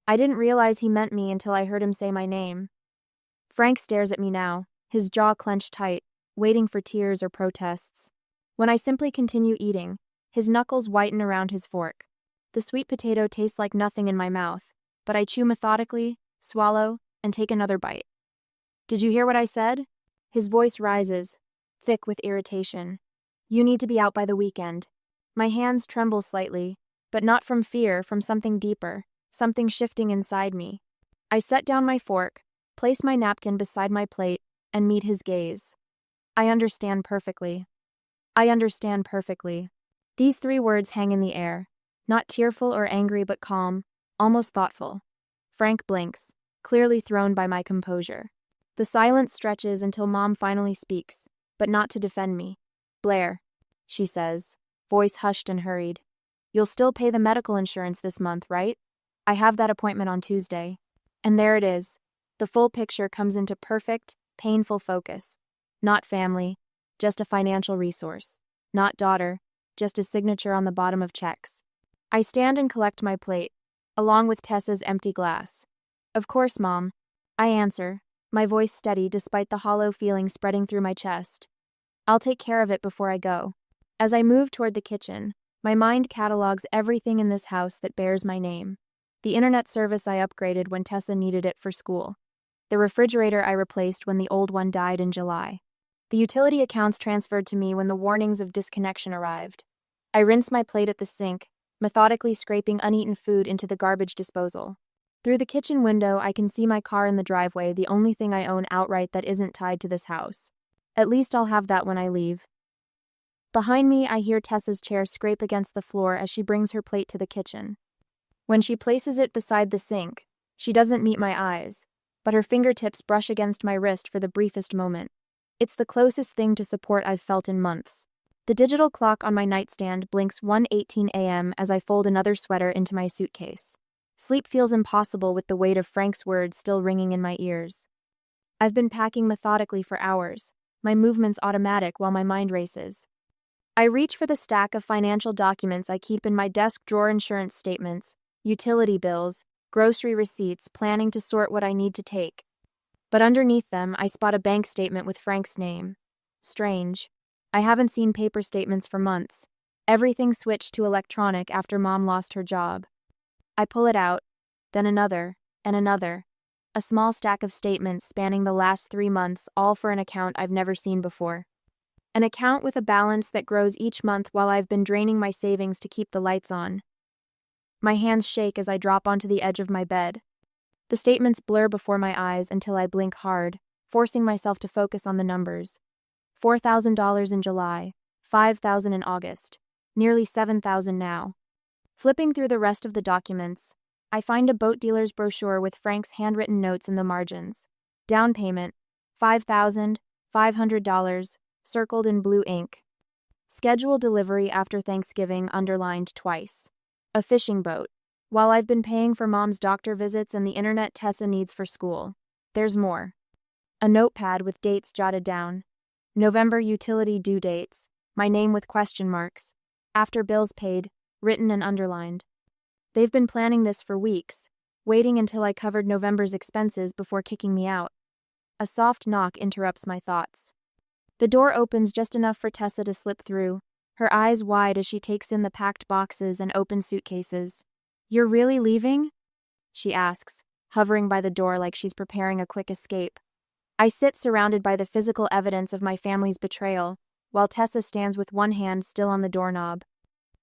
I didn't realize he meant me until I heard him say my name. Frank stares at me now, his jaw clenched tight, waiting for tears or protests. When I simply continue eating, his knuckles whiten around his fork. The sweet potato tastes like nothing in my mouth, but I chew methodically, swallow, and take another bite. "Did you hear what I said?" His voice rises, thick with irritation. "You need to be out by the weekend." My hands tremble slightly, but not from fear, from something deeper, something shifting inside me. I set down my fork, place my napkin beside my plate, and meet his gaze. I understand perfectly. I understand perfectly. These 3 words hang in the air, not tearful or angry but calm, almost thoughtful. Frank blinks, clearly thrown by my composure. The silence stretches until Mom finally speaks, but not to defend me. "Blair," she says, voice hushed and hurried. "You'll still pay the medical insurance this month, right? I have that appointment on Tuesday." And there it is. The full picture comes into perfect, painful focus. Not family, just a financial resource. Not daughter, just a signature on the bottom of checks. I stand and collect my plate, along with Tessa's empty glass. "Of course, Mom," I answer, my voice steady despite the hollow feeling spreading through my chest. "I'll take care of it before I go." As I move toward the kitchen, my mind catalogs everything in this house that bears my name. The internet service I upgraded when Tessa needed it for school. The refrigerator I replaced when the old one died in July. The utility accounts transferred to me when the warnings of disconnection arrived. I rinse my plate at the sink, methodically scraping uneaten food into the garbage disposal. Through the kitchen window, I can see my car in the driveway, the only thing I own outright that isn't tied to this house. At least I'll have that when I leave. Behind me, I hear Tessa's chair scrape against the floor as she brings her plate to the kitchen. When she places it beside the sink, she doesn't meet my eyes, but her fingertips brush against my wrist for the briefest moment. It's the closest thing to support I've felt in months. The digital clock on my nightstand blinks 1:18 a.m. as I fold another sweater into my suitcase. Sleep feels impossible with the weight of Frank's words still ringing in my ears. I've been packing methodically for hours, my movements automatic while my mind races. I reach for the stack of financial documents I keep in my desk drawer: insurance statements, utility bills, grocery receipts, planning to sort what I need to take. But underneath them, I spot a bank statement with Frank's name. Strange. I haven't seen paper statements for months. Everything switched to electronic after Mom lost her job. I pull it out, then another, and another. A small stack of statements spanning the last 3 months, all for an account I've never seen before. An account with a balance that grows each month while I've been draining my savings to keep the lights on. My hands shake as I drop onto the edge of my bed. The statements blur before my eyes until I blink hard, forcing myself to focus on the numbers. $4,000 in July, $5,000 in August, nearly $7,000 now. Flipping through the rest of the documents, I find a boat dealer's brochure with Frank's handwritten notes in the margins. Down payment, $5,500, circled in blue ink. Schedule delivery after Thanksgiving, underlined twice. A fishing boat. While I've been paying for Mom's doctor visits and the internet Tessa needs for school, there's more. A notepad with dates jotted down. November utility due dates, my name with question marks. After bills paid, written and underlined. They've been planning this for weeks, waiting until I covered November's expenses before kicking me out. A soft knock interrupts my thoughts. The door opens just enough for Tessa to slip through, her eyes wide as she takes in the packed boxes and open suitcases. "You're really leaving?" she asks, hovering by the door like she's preparing a quick escape. I sit surrounded by the physical evidence of my family's betrayal, while Tessa stands with one hand still on the doorknob.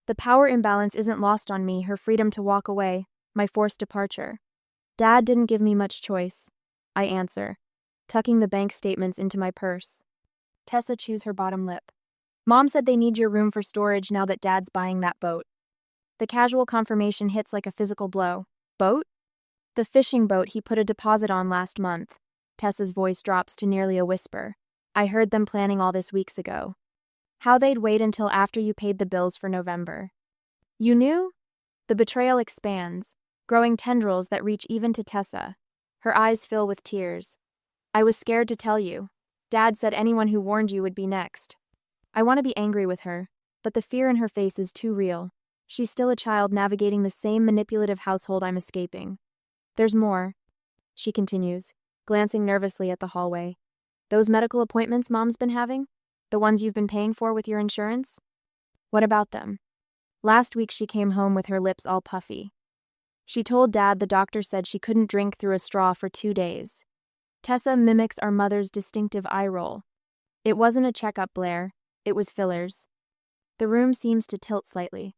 The power imbalance isn't lost on me, her freedom to walk away, my forced departure. "Dad didn't give me much choice," I answer, tucking the bank statements into my purse. Tessa chews her bottom lip. "Mom said they need your room for storage now that Dad's buying that boat." The casual confirmation hits like a physical blow. "Boat?" "The fishing boat he put a deposit on last month." Tessa's voice drops to nearly a whisper. "I heard them planning all this weeks ago. How they'd wait until after you paid the bills for November." "You knew?" The betrayal expands, growing tendrils that reach even to Tessa. Her eyes fill with tears. "I was scared to tell you. Dad said anyone who warned you would be next." I want to be angry with her, but the fear in her face is too real. She's still a child navigating the same manipulative household I'm escaping. "There's more," she continues, glancing nervously at the hallway. "Those medical appointments Mom's been having? The ones you've been paying for with your insurance? What about them?" Last week she came home with her lips all puffy. She told Dad the doctor said she couldn't drink through a straw for 2 days. Tessa mimics our mother's distinctive eye roll. "It wasn't a checkup, Blair. It was fillers." The room seems to tilt slightly.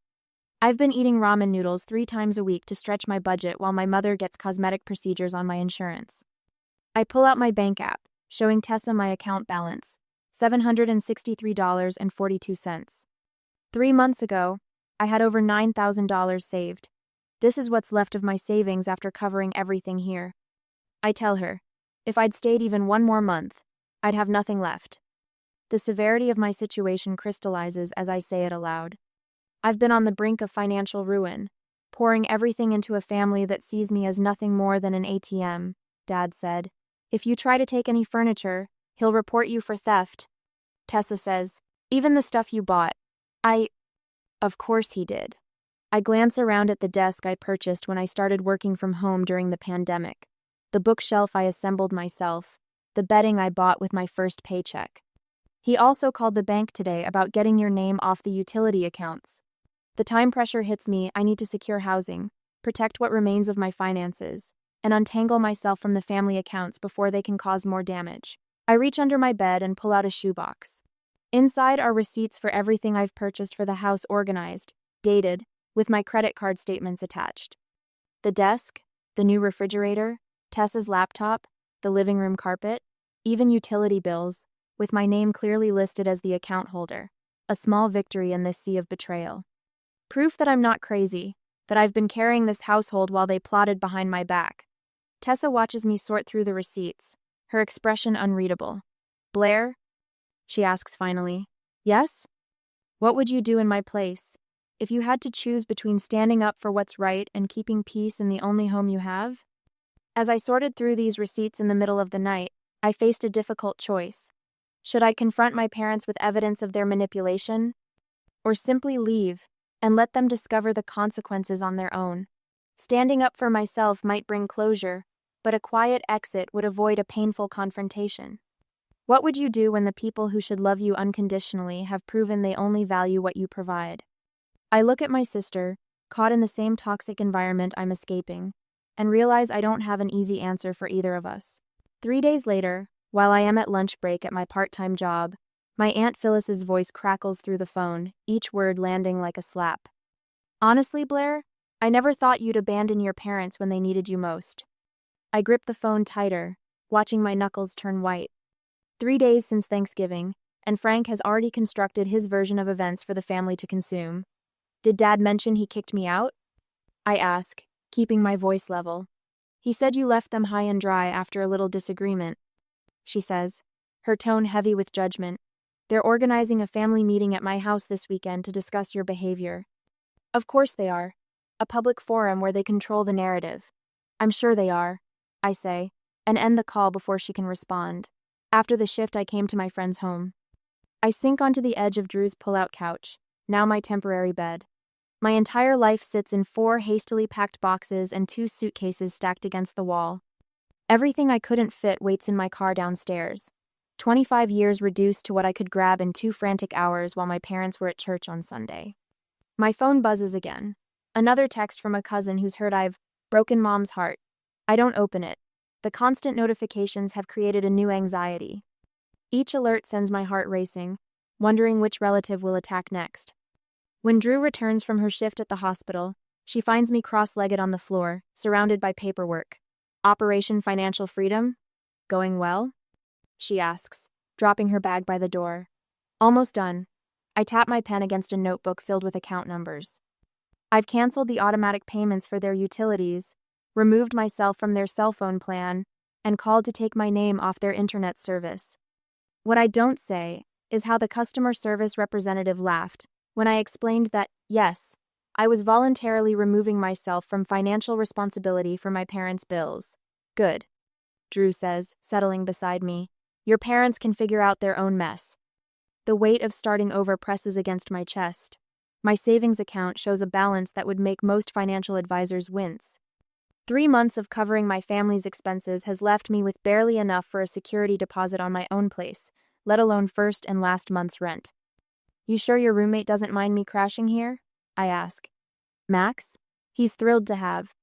I've been eating ramen noodles 3 times a week to stretch my budget while my mother gets cosmetic procedures on my insurance. I pull out my bank app, showing Tessa my account balance, $763.42. 3 months ago, I had over $9,000 saved. This is what's left of my savings after covering everything here. I tell her, if I'd stayed even 1 more month, I'd have nothing left. The severity of my situation crystallizes as I say it aloud. I've been on the brink of financial ruin, pouring everything into a family that sees me as nothing more than an ATM, Dad said. "If you try to take any furniture, he'll report you for theft." Tessa says, "Even the stuff you bought." Of course he did. I glance around at the desk I purchased when I started working from home during the pandemic, the bookshelf I assembled myself, the bedding I bought with my first paycheck. He also called the bank today about getting your name off the utility accounts. The time pressure hits me. I need to secure housing, protect what remains of my finances, and untangle myself from the family accounts before they can cause more damage. I reach under my bed and pull out a shoebox. Inside are receipts for everything I've purchased for the house, organized, dated, with my credit card statements attached. The desk, the new refrigerator, Tessa's laptop, the living room carpet, even utility bills, with my name clearly listed as the account holder. A small victory in this sea of betrayal. Proof that I'm not crazy, that I've been carrying this household while they plotted behind my back. Tessa watches me sort through the receipts, her expression unreadable. "Blair?" she asks finally. "Yes?" "What would you do in my place? If you had to choose between standing up for what's right and keeping peace in the only home you have?" As I sorted through these receipts in the middle of the night, I faced a difficult choice. Should I confront my parents with evidence of their manipulation? Or simply leave and let them discover the consequences on their own? Standing up for myself might bring closure, but a quiet exit would avoid a painful confrontation. What would you do when the people who should love you unconditionally have proven they only value what you provide? I look at my sister, caught in the same toxic environment I'm escaping, and realize I don't have an easy answer for either of us. 3 days later, while I am at lunch break at my part-time job, my Aunt Phyllis's voice crackles through the phone, each word landing like a slap. Honestly, Blair, I never thought you'd abandon your parents when they needed you most. I grip the phone tighter, watching my knuckles turn white. 3 days since Thanksgiving, and Frank has already constructed his version of events for the family to consume. Did Dad mention he kicked me out? I ask, keeping my voice level. He said you left them high and dry after a little disagreement, she says, her tone heavy with judgment. They're organizing a family meeting at my house this weekend to discuss your behavior. Of course they are. A public forum where they control the narrative. I'm sure they are, I say, and end the call before she can respond. After the shift, I came to my friend's home. I sink onto the edge of Drew's pull-out couch, now my temporary bed. My entire life sits in 4 hastily packed boxes and 2 suitcases stacked against the wall. Everything I couldn't fit waits in my car downstairs. 25 years reduced to what I could grab in 2 frantic hours while my parents were at church on Sunday. My phone buzzes again. Another text from a cousin who's heard I've broken Mom's heart. I don't open it. The constant notifications have created a new anxiety. Each alert sends my heart racing, wondering which relative will attack next. When Drew returns from her shift at the hospital, she finds me cross-legged on the floor, surrounded by paperwork. Operation Financial Freedom? Going well? She asks, dropping her bag by the door. Almost done. I tap my pen against a notebook filled with account numbers. I've canceled the automatic payments for their utilities, removed myself from their cell phone plan, and called to take my name off their internet service. What I don't say is how the customer service representative laughed when I explained that, yes, I was voluntarily removing myself from financial responsibility for my parents' bills. Good, Drew says, settling beside me. Your parents can figure out their own mess. The weight of starting over presses against my chest. My savings account shows a balance that would make most financial advisors wince. 3 months of covering my family's expenses has left me with barely enough for a security deposit on my own place, let alone first and last month's rent. You sure your roommate doesn't mind me crashing here? I ask. Max? He's thrilled to have.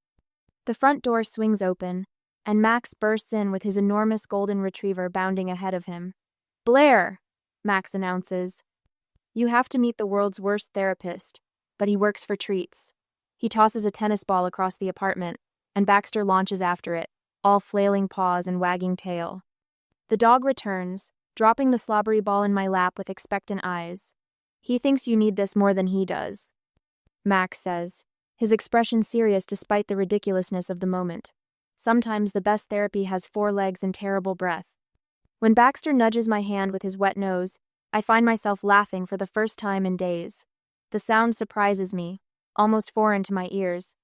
The front door swings open, and Max bursts in with his enormous golden retriever bounding ahead of him. Blair, Max announces. You have to meet the world's worst therapist, but he works for treats. He tosses a tennis ball across the apartment, and Baxter launches after it, all flailing paws and wagging tail. The dog returns, dropping the slobbery ball in my lap with expectant eyes. He thinks you need this more than he does, Max says, his expression serious despite the ridiculousness of the moment. Sometimes the best therapy has 4 legs and terrible breath. When Baxter nudges my hand with his wet nose, I find myself laughing for the first time in days. The sound surprises me, almost foreign to my ears.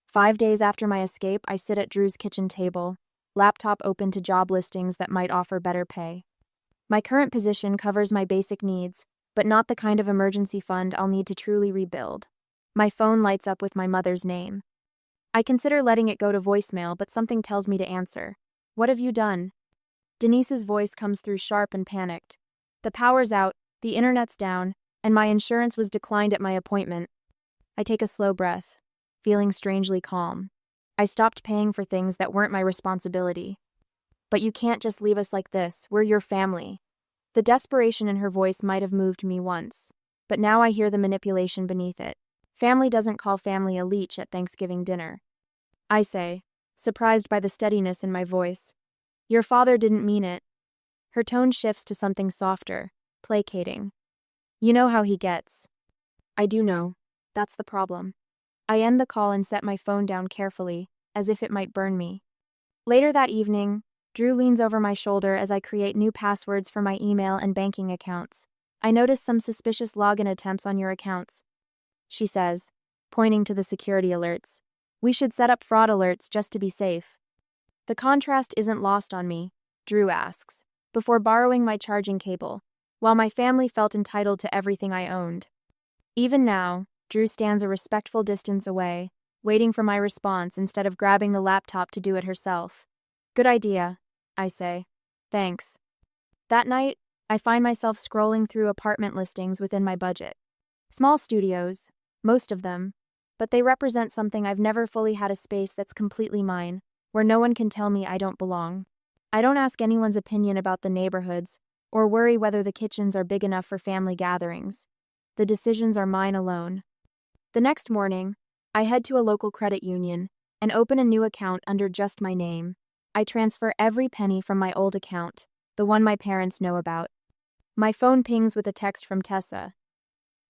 5 days after my escape, I sit at Drew's kitchen table, laptop open to job listings that might offer better pay. My current position covers my basic needs, but not the kind of emergency fund I'll need to truly rebuild. My phone lights up with my mother's name. I consider letting it go to voicemail, but something tells me to answer. What have you done? Denise's voice comes through sharp and panicked. The power's out, the internet's down, and my insurance was declined at my appointment. I take a slow breath, feeling strangely calm. I stopped paying for things that weren't my responsibility. But you can't just leave us like this. We're your family. The desperation in her voice might have moved me once, but now I hear the manipulation beneath it. Family doesn't call family a leech at Thanksgiving dinner. I say, surprised by the steadiness in my voice. Your father didn't mean it. Her tone shifts to something softer, placating. You know how he gets. I do know. That's the problem. I end the call and set my phone down carefully, as if it might burn me. Later that evening, Drew leans over my shoulder as I create new passwords for my email and banking accounts. I notice some suspicious login attempts on your accounts, she says, pointing to the security alerts. We should set up fraud alerts just to be safe. The contrast isn't lost on me. Drew asks, before borrowing my charging cable, while my family felt entitled to everything I owned. Even now, Drew stands a respectful distance away, waiting for my response instead of grabbing the laptop to do it herself. Good idea, I say. Thanks. That night, I find myself scrolling through apartment listings within my budget. Small studios, most of them, but they represent something I've never fully had, a space that's completely mine, where no one can tell me I don't belong. I don't ask anyone's opinion about the neighborhoods, or worry whether the kitchens are big enough for family gatherings. The decisions are mine alone. The next morning, I head to a local credit union and open a new account under just my name. I transfer every penny from my old account, the one my parents know about. My phone pings with a text from Tessa.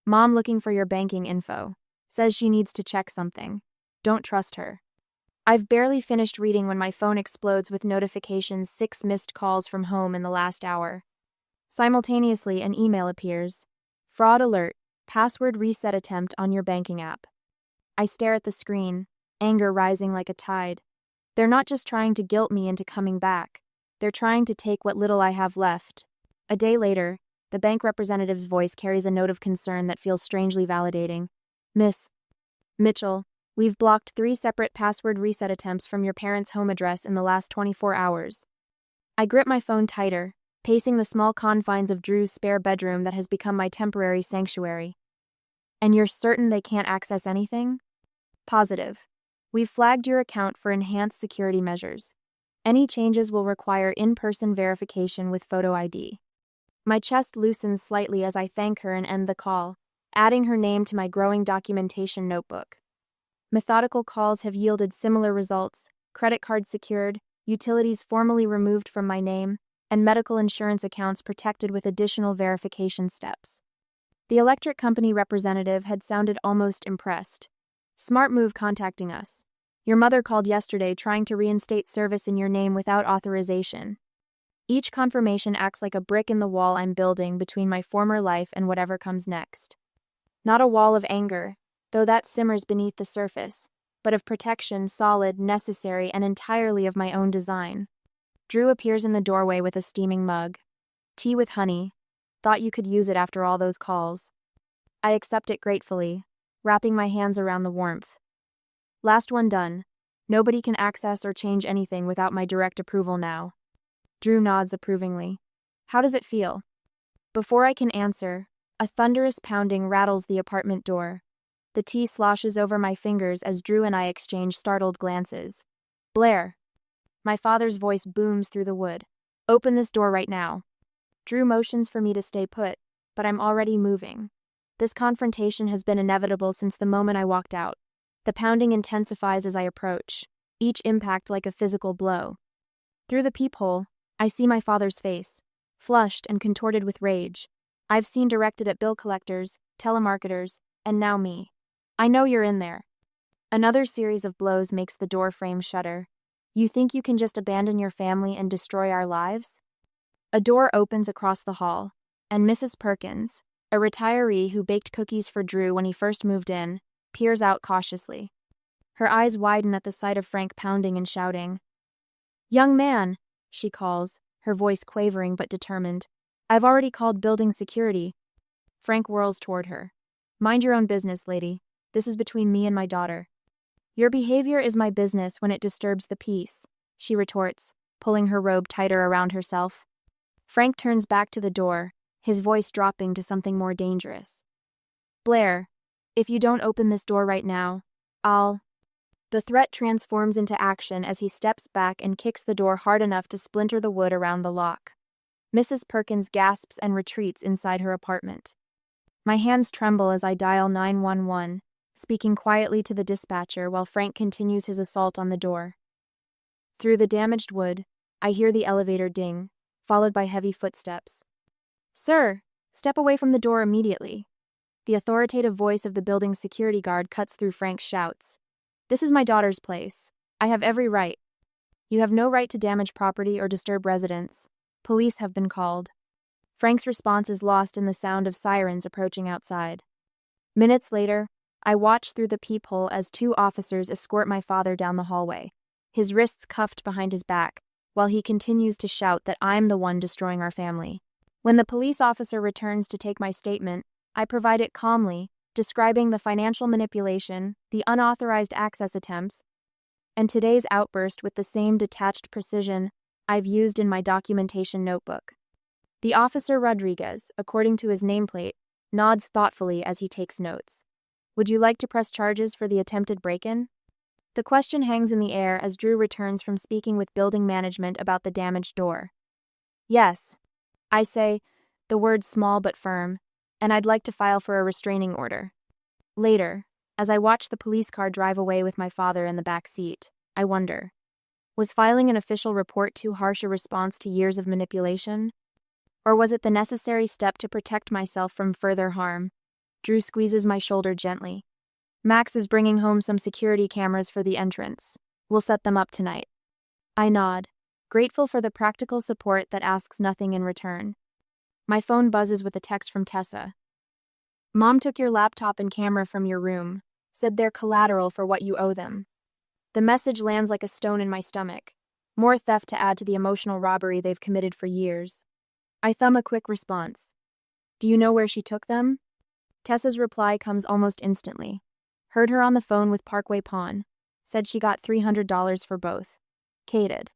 Mom looking for your banking info. Says she needs to check something. Don't trust her. I've barely finished reading when my phone explodes with notifications, 6 missed calls from home in the last hour. Simultaneously, an email appears. Fraud alert, password reset attempt on your banking app. I stare at the screen, anger rising like a tide. They're not just trying to guilt me into coming back. They're trying to take what little I have left. A day later, the bank representative's voice carries a note of concern that feels strangely validating. Miss Mitchell, we've blocked 3 separate password reset attempts from your parents' home address in the last 24 hours. I grip my phone tighter, pacing the small confines of Drew's spare bedroom that has become my temporary sanctuary. And you're certain they can't access anything? Positive. We've flagged your account for enhanced security measures. Any changes will require in-person verification with photo ID. My chest loosens slightly as I thank her and end the call, adding her name to my growing documentation notebook. Methodical calls have yielded similar results: credit cards secured, utilities formally removed from my name, and medical insurance accounts protected with additional verification steps. The electric company representative had sounded almost impressed. Smart move contacting us. Your mother called yesterday trying to reinstate service in your name without authorization. Each confirmation acts like a brick in the wall I'm building between my former life and whatever comes next. Not a wall of anger, though that simmers beneath the surface, but of protection, solid, necessary, and entirely of my own design. Drew appears in the doorway with a steaming mug. Tea with honey. Thought you could use it after all those calls. I accept it gratefully, wrapping my hands around the warmth. Last one done. Nobody can access or change anything without my direct approval now. Drew nods approvingly. How does it feel? Before I can answer, a thunderous pounding rattles the apartment door. The tea sloshes over my fingers as Drew and I exchange startled glances. Blair. My father's voice booms through the wood. Open this door right now. Drew motions for me to stay put, but I'm already moving. This confrontation has been inevitable since the moment I walked out. The pounding intensifies as I approach, each impact like a physical blow. Through the peephole, I see my father's face, flushed and contorted with rage. I've seen directed at bill collectors, telemarketers, and now me. I know you're in there. Another series of blows makes the door frame shudder. You think you can just abandon your family and destroy our lives? A door opens across the hall, and Mrs. Perkins, a retiree who baked cookies for Drew when he first moved in, peers out cautiously. Her eyes widen at the sight of Frank pounding and shouting. Young man, she calls, her voice quavering but determined. I've already called building security. Frank whirls toward her. Mind your own business, lady. This is between me and my daughter. Your behavior is my business when it disturbs the peace, she retorts, pulling her robe tighter around herself. Frank turns back to the door, his voice dropping to something more dangerous. Blair, if you don't open this door right now, I'll... The threat transforms into action as he steps back and kicks the door hard enough to splinter the wood around the lock. Mrs. Perkins gasps and retreats inside her apartment. My hands tremble as I dial 911, speaking quietly to the dispatcher while Frank continues his assault on the door. Through the damaged wood, I hear the elevator ding, followed by heavy footsteps. Sir, step away from the door immediately. The authoritative voice of the building's security guard cuts through Frank's shouts. This is my daughter's place. I have every right. You have no right to damage property or disturb residents. Police have been called. Frank's response is lost in the sound of sirens approaching outside. Minutes later, I watch through the peephole as 2 officers escort my father down the hallway, his wrists cuffed behind his back, while he continues to shout that I'm the one destroying our family. When the police officer returns to take my statement, I provide it calmly, describing the financial manipulation, the unauthorized access attempts, and today's outburst with the same detached precision I've used in my documentation notebook. The officer Rodriguez, according to his nameplate, nods thoughtfully as he takes notes. Would you like to press charges for the attempted break-in? The question hangs in the air as Drew returns from speaking with building management about the damaged door. Yes, I say, the words small but firm, and I'd like to file for a restraining order. Later, as I watch the police car drive away with my father in the back seat, I wonder, was filing an official report too harsh a response to years of manipulation? Or was it the necessary step to protect myself from further harm? Drew squeezes my shoulder gently. Max is bringing home some security cameras for the entrance. We'll set them up tonight. I nod, grateful for the practical support that asks nothing in return. My phone buzzes with a text from Tessa. Mom took your laptop and camera from your room, said they're collateral for what you owe them. The message lands like a stone in my stomach. More theft to add to the emotional robbery they've committed for years. I thumb a quick response. Do you know where she took them? Tessa's reply comes almost instantly. Heard her on the phone with Parkway Pawn. Said she got $300 for both. Cated.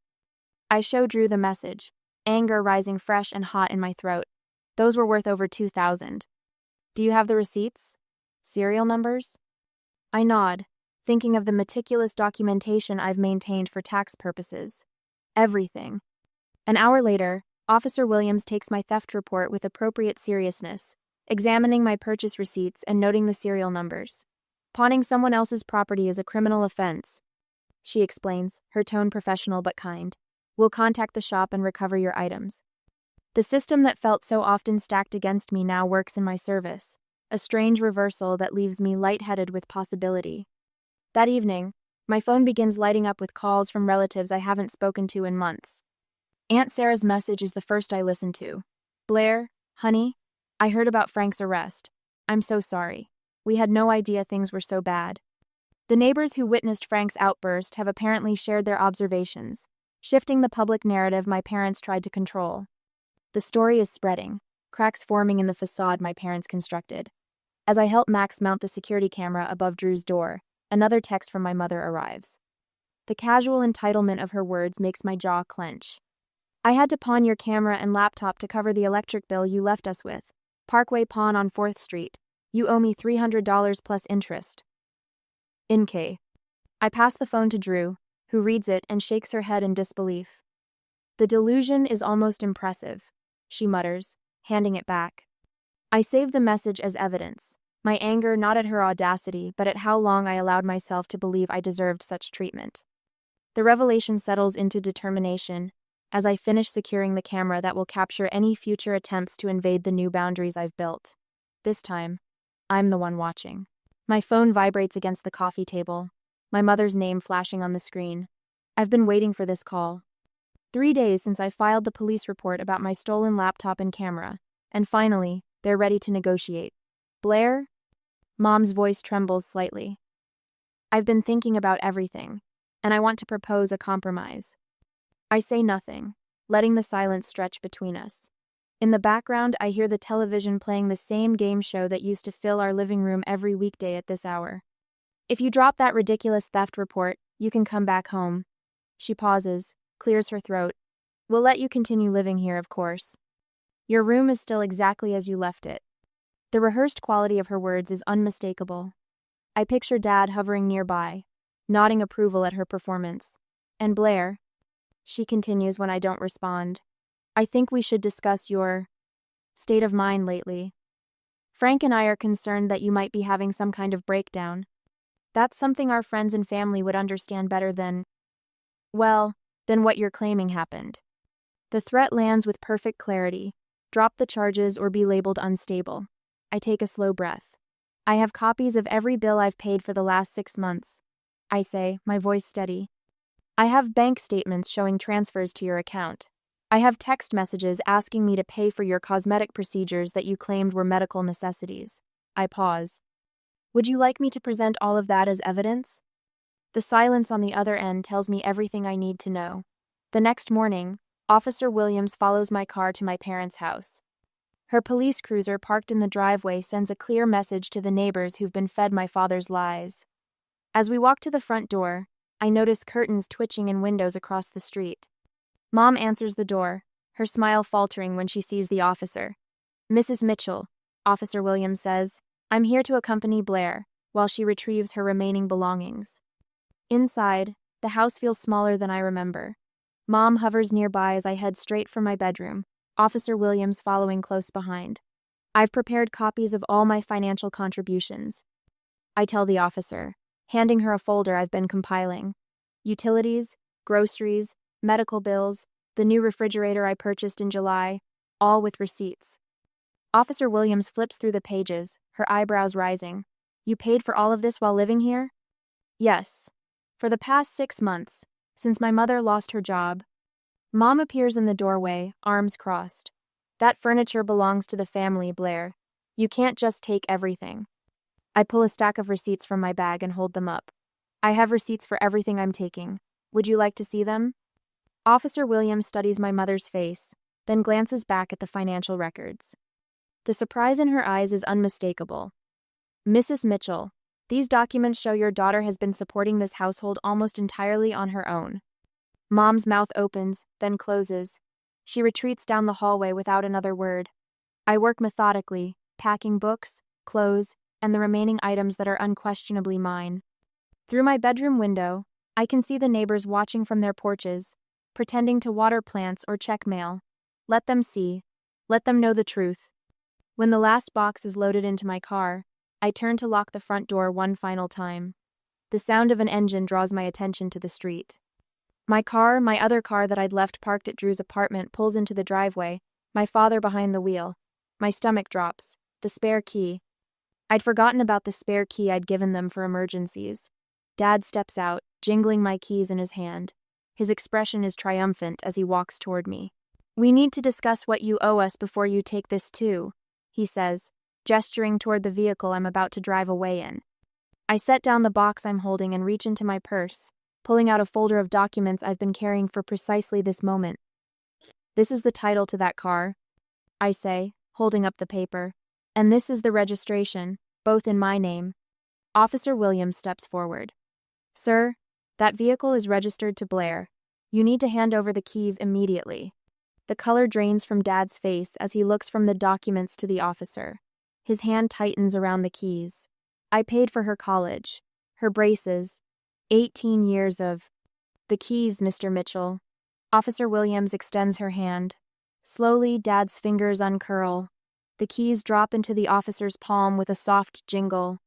I show Drew the message, anger rising fresh and hot in my throat. Those were worth over $2,000. Do you have the receipts? Serial numbers? I nod, thinking of the meticulous documentation I've maintained for tax purposes. Everything. An hour later, Officer Williams takes my theft report with appropriate seriousness, examining my purchase receipts and noting the serial numbers. Pawning someone else's property is a criminal offense, she explains, her tone professional but kind. We'll contact the shop and recover your items. The system that felt so often stacked against me now works in my service, a strange reversal that leaves me lightheaded with possibility. That evening, my phone begins lighting up with calls from relatives I haven't spoken to in months. Aunt Sarah's message is the first I listen to. Blair, honey, I heard about Frank's arrest. I'm so sorry. We had no idea things were so bad. The neighbors who witnessed Frank's outburst have apparently shared their observations, shifting the public narrative my parents tried to control. The story is spreading, cracks forming in the facade my parents constructed. As I help Max mount the security camera above Drew's door, another text from my mother arrives. The casual entitlement of her words makes my jaw clench. I had to pawn your camera and laptop to cover the electric bill you left us with. Parkway Pawn on 4th Street. You owe me $300 plus interest. K. I pass the phone to Drew, who reads it and shakes her head in disbelief. The delusion is almost impressive, she mutters, handing it back. I save the message as evidence, my anger not at her audacity but at how long I allowed myself to believe I deserved such treatment. The revelation settles into determination as I finish securing the camera that will capture any future attempts to invade the new boundaries I've built. This time, I'm the one watching. My phone vibrates against the coffee table, my mother's name flashing on the screen. I've been waiting for this call. 3 days since I filed the police report about my stolen laptop and camera, and finally, they're ready to negotiate. Blair? Mom's voice trembles slightly. I've been thinking about everything, and I want to propose a compromise. I say nothing, letting the silence stretch between us. In the background, I hear the television playing the same game show that used to fill our living room every weekday at this hour. If you drop that ridiculous theft report, you can come back home. She pauses, clears her throat. We'll let you continue living here, of course. Your room is still exactly as you left it. The rehearsed quality of her words is unmistakable. I picture Dad hovering nearby, nodding approval at her performance. And Blair, she continues when I don't respond. I think we should discuss your state of mind lately. Frank and I are concerned that you might be having some kind of breakdown. That's something our friends and family would understand better than what you're claiming happened. The threat lands with perfect clarity. Drop the charges or be labeled unstable. I take a slow breath. I have copies of every bill I've paid for the last 6 months. I say, my voice steady. I have bank statements showing transfers to your account. I have text messages asking me to pay for your cosmetic procedures that you claimed were medical necessities. I pause. Would you like me to present all of that as evidence? The silence on the other end tells me everything I need to know. The next morning, Officer Williams follows my car to my parents' house. Her police cruiser parked in the driveway sends a clear message to the neighbors who've been fed my father's lies. As we walk to the front door, I notice curtains twitching in windows across the street. Mom answers the door, her smile faltering when she sees the officer. "Mrs. Mitchell," Officer Williams says, "I'm here to accompany Blair," while she retrieves her remaining belongings. Inside, the house feels smaller than I remember. Mom hovers nearby as I head straight for my bedroom, Officer Williams following close behind. I've prepared copies of all my financial contributions, I tell the officer, handing her a folder I've been compiling. Utilities, groceries, medical bills, the new refrigerator I purchased in July, all with receipts. Officer Williams flips through the pages, her eyebrows rising. "You paid for all of this while living here?" "Yes. For the past 6 months, since my mother lost her job." Mom appears in the doorway, arms crossed. "That furniture belongs to the family, Blair. You can't just take everything." I pull a stack of receipts from my bag and hold them up. "I have receipts for everything I'm taking. Would you like to see them?" Officer Williams studies my mother's face, then glances back at the financial records. The surprise in her eyes is unmistakable. "Mrs. Mitchell, these documents show your daughter has been supporting this household almost entirely on her own." Mom's mouth opens, then closes. She retreats down the hallway without another word. I work methodically, packing books, clothes, and the remaining items that are unquestionably mine. Through my bedroom window, I can see the neighbors watching from their porches, pretending to water plants or check mail. Let them see. Let them know the truth. When the last box is loaded into my car, I turn to lock the front door one final time. The sound of an engine draws my attention to the street. My other car that I'd left parked at Drew's apartment, pulls into the driveway, my father behind the wheel. My stomach drops. The spare key. I'd forgotten about the spare key I'd given them for emergencies. Dad steps out, jingling my keys in his hand. His expression is triumphant as he walks toward me. "We need to discuss what you owe us before you take this too," he says, gesturing toward the vehicle I'm about to drive away in. I set down the box I'm holding and reach into my purse, pulling out a folder of documents I've been carrying for precisely this moment. "This is the title to that car," I say, holding up the paper. "And this is the registration, both in my name." Officer Williams steps forward. "Sir, that vehicle is registered to Blair. You need to hand over the keys immediately." The color drains from Dad's face as he looks from the documents to the officer. His hand tightens around the keys. "I paid for her college, her braces, 18 years of—" "The keys, Mr. Mitchell." Officer Williams extends her hand. Slowly, Dad's fingers uncurl. The keys drop into the officer's palm with a soft jingle.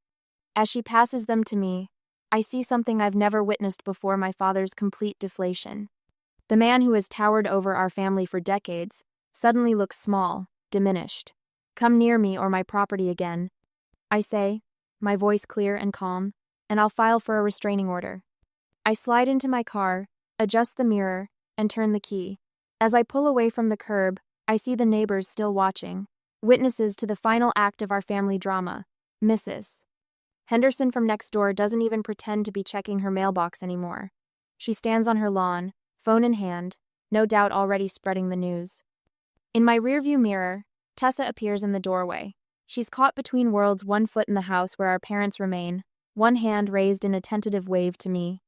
As she passes them to me, I see something I've never witnessed before: my father's complete deflation. The man who has towered over our family for decades suddenly looks small, diminished. "Come near me or my property again," I say, my voice clear and calm, "and I'll file for a restraining order." I slide into my car, adjust the mirror, and turn the key. As I pull away from the curb, I see the neighbors still watching, witnesses to the final act of our family drama. Mrs. Henderson from next door doesn't even pretend to be checking her mailbox anymore. She stands on her lawn, phone in hand, no doubt already spreading the news. In my rearview mirror, Tessa appears in the doorway. She's caught between worlds, one foot in the house where our parents remain, one hand raised in a tentative wave to me.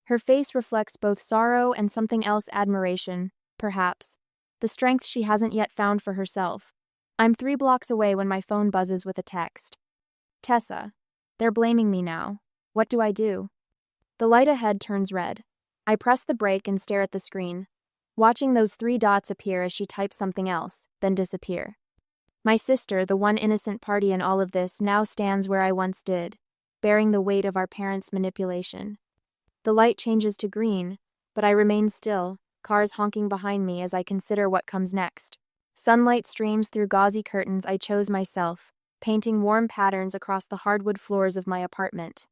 Her face reflects both sorrow and something else: admiration, perhaps. The strength she hasn't yet found for herself. I'm 3 blocks away when my phone buzzes with a text. "Tessa, they're blaming me now. What do I do?" The light ahead turns red. I press the brake and stare at the screen, watching those 3 dots appear as she types something else, then disappear. My sister, the one innocent party in all of this, now stands where I once did, bearing the weight of our parents' manipulation. The light changes to green, but I remain still, cars honking behind me as I consider what comes next. Sunlight streams through gauzy curtains I chose myself, painting warm patterns across the hardwood floors of my apartment.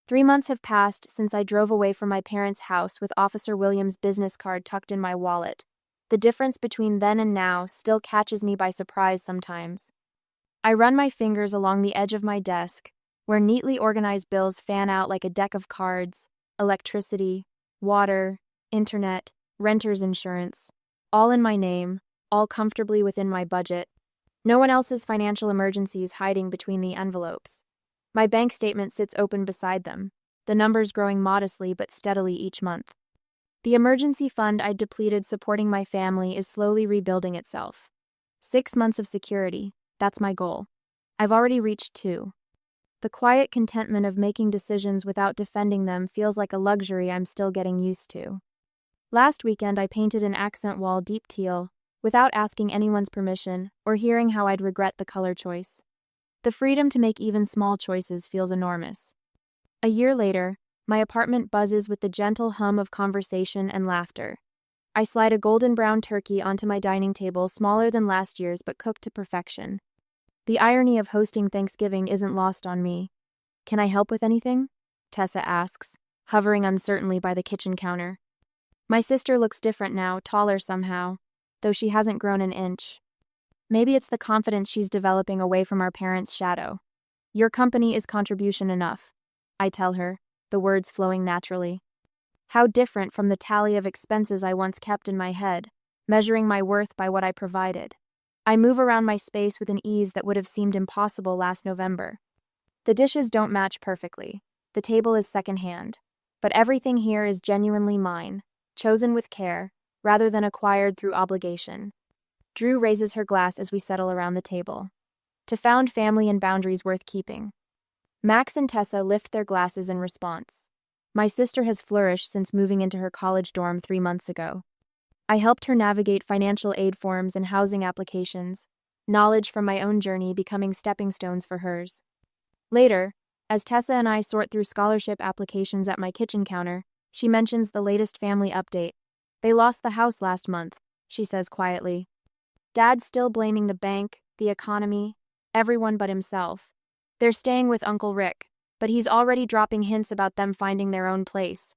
3 months have passed since I drove away from my parents' house with Officer Williams' business card tucked in my wallet. The difference between then and now still catches me by surprise sometimes. I run my fingers along the edge of my desk, where neatly organized bills fan out like a deck of cards: electricity, water, internet, renter's insurance. All in my name, all comfortably within my budget. No one else's financial emergencies hiding between the envelopes. My bank statement sits open beside them, the numbers growing modestly but steadily each month. The emergency fund I'd depleted supporting my family is slowly rebuilding itself. 6 months of security, that's my goal. I've already reached 2. The quiet contentment of making decisions without defending them feels like a luxury I'm still getting used to. Last weekend I painted an accent wall deep teal, without asking anyone's permission or hearing how I'd regret the color choice. The freedom to make even small choices feels enormous. A year later, my apartment buzzes with the gentle hum of conversation and laughter. I slide a golden brown turkey onto my dining table, smaller than last year's but cooked to perfection. The irony of hosting Thanksgiving isn't lost on me. "Can I help with anything?" Tessa asks, hovering uncertainly by the kitchen counter. My sister looks different now, taller somehow, though she hasn't grown an inch. Maybe it's the confidence she's developing away from our parents' shadow. "Your company is contribution enough," I tell her, the words flowing naturally. How different from the tally of expenses I once kept in my head, measuring my worth by what I provided. I move around my space with an ease that would have seemed impossible last November. The dishes don't match perfectly. The table is secondhand. But everything here is genuinely mine, chosen with care, rather than acquired through obligation. Drew raises her glass as we settle around the table. "To found family and boundaries worth keeping." Max and Tessa lift their glasses in response. My sister has flourished since moving into her college dorm 3 months ago. I helped her navigate financial aid forms and housing applications, knowledge from my own journey becoming stepping stones for hers. Later, as Tessa and I sort through scholarship applications at my kitchen counter, she mentions the latest family update. "They lost the house last month," she says quietly. Dad's still blaming the bank, the economy, everyone but himself. They're staying with Uncle Rick, but he's already dropping hints about them finding their own place.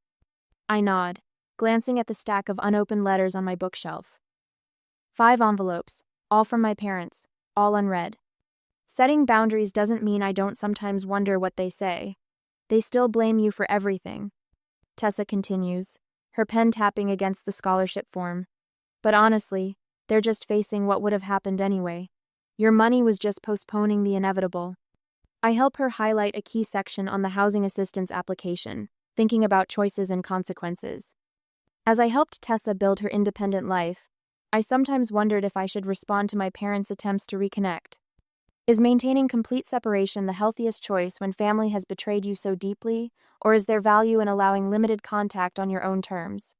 I nod, glancing at the stack of unopened letters on my bookshelf. 5 envelopes, all from my parents, all unread. Setting boundaries doesn't mean I don't sometimes wonder what they say. They still blame you for everything. Tessa continues, her pen tapping against the scholarship form. But honestly, they're just facing what would have happened anyway. Your money was just postponing the inevitable. I help her highlight a key section on the housing assistance application, thinking about choices and consequences. As I helped Tessa build her independent life, I sometimes wondered if I should respond to my parents' attempts to reconnect. Is maintaining complete separation the healthiest choice when family has betrayed you so deeply, or is there value in allowing limited contact on your own terms?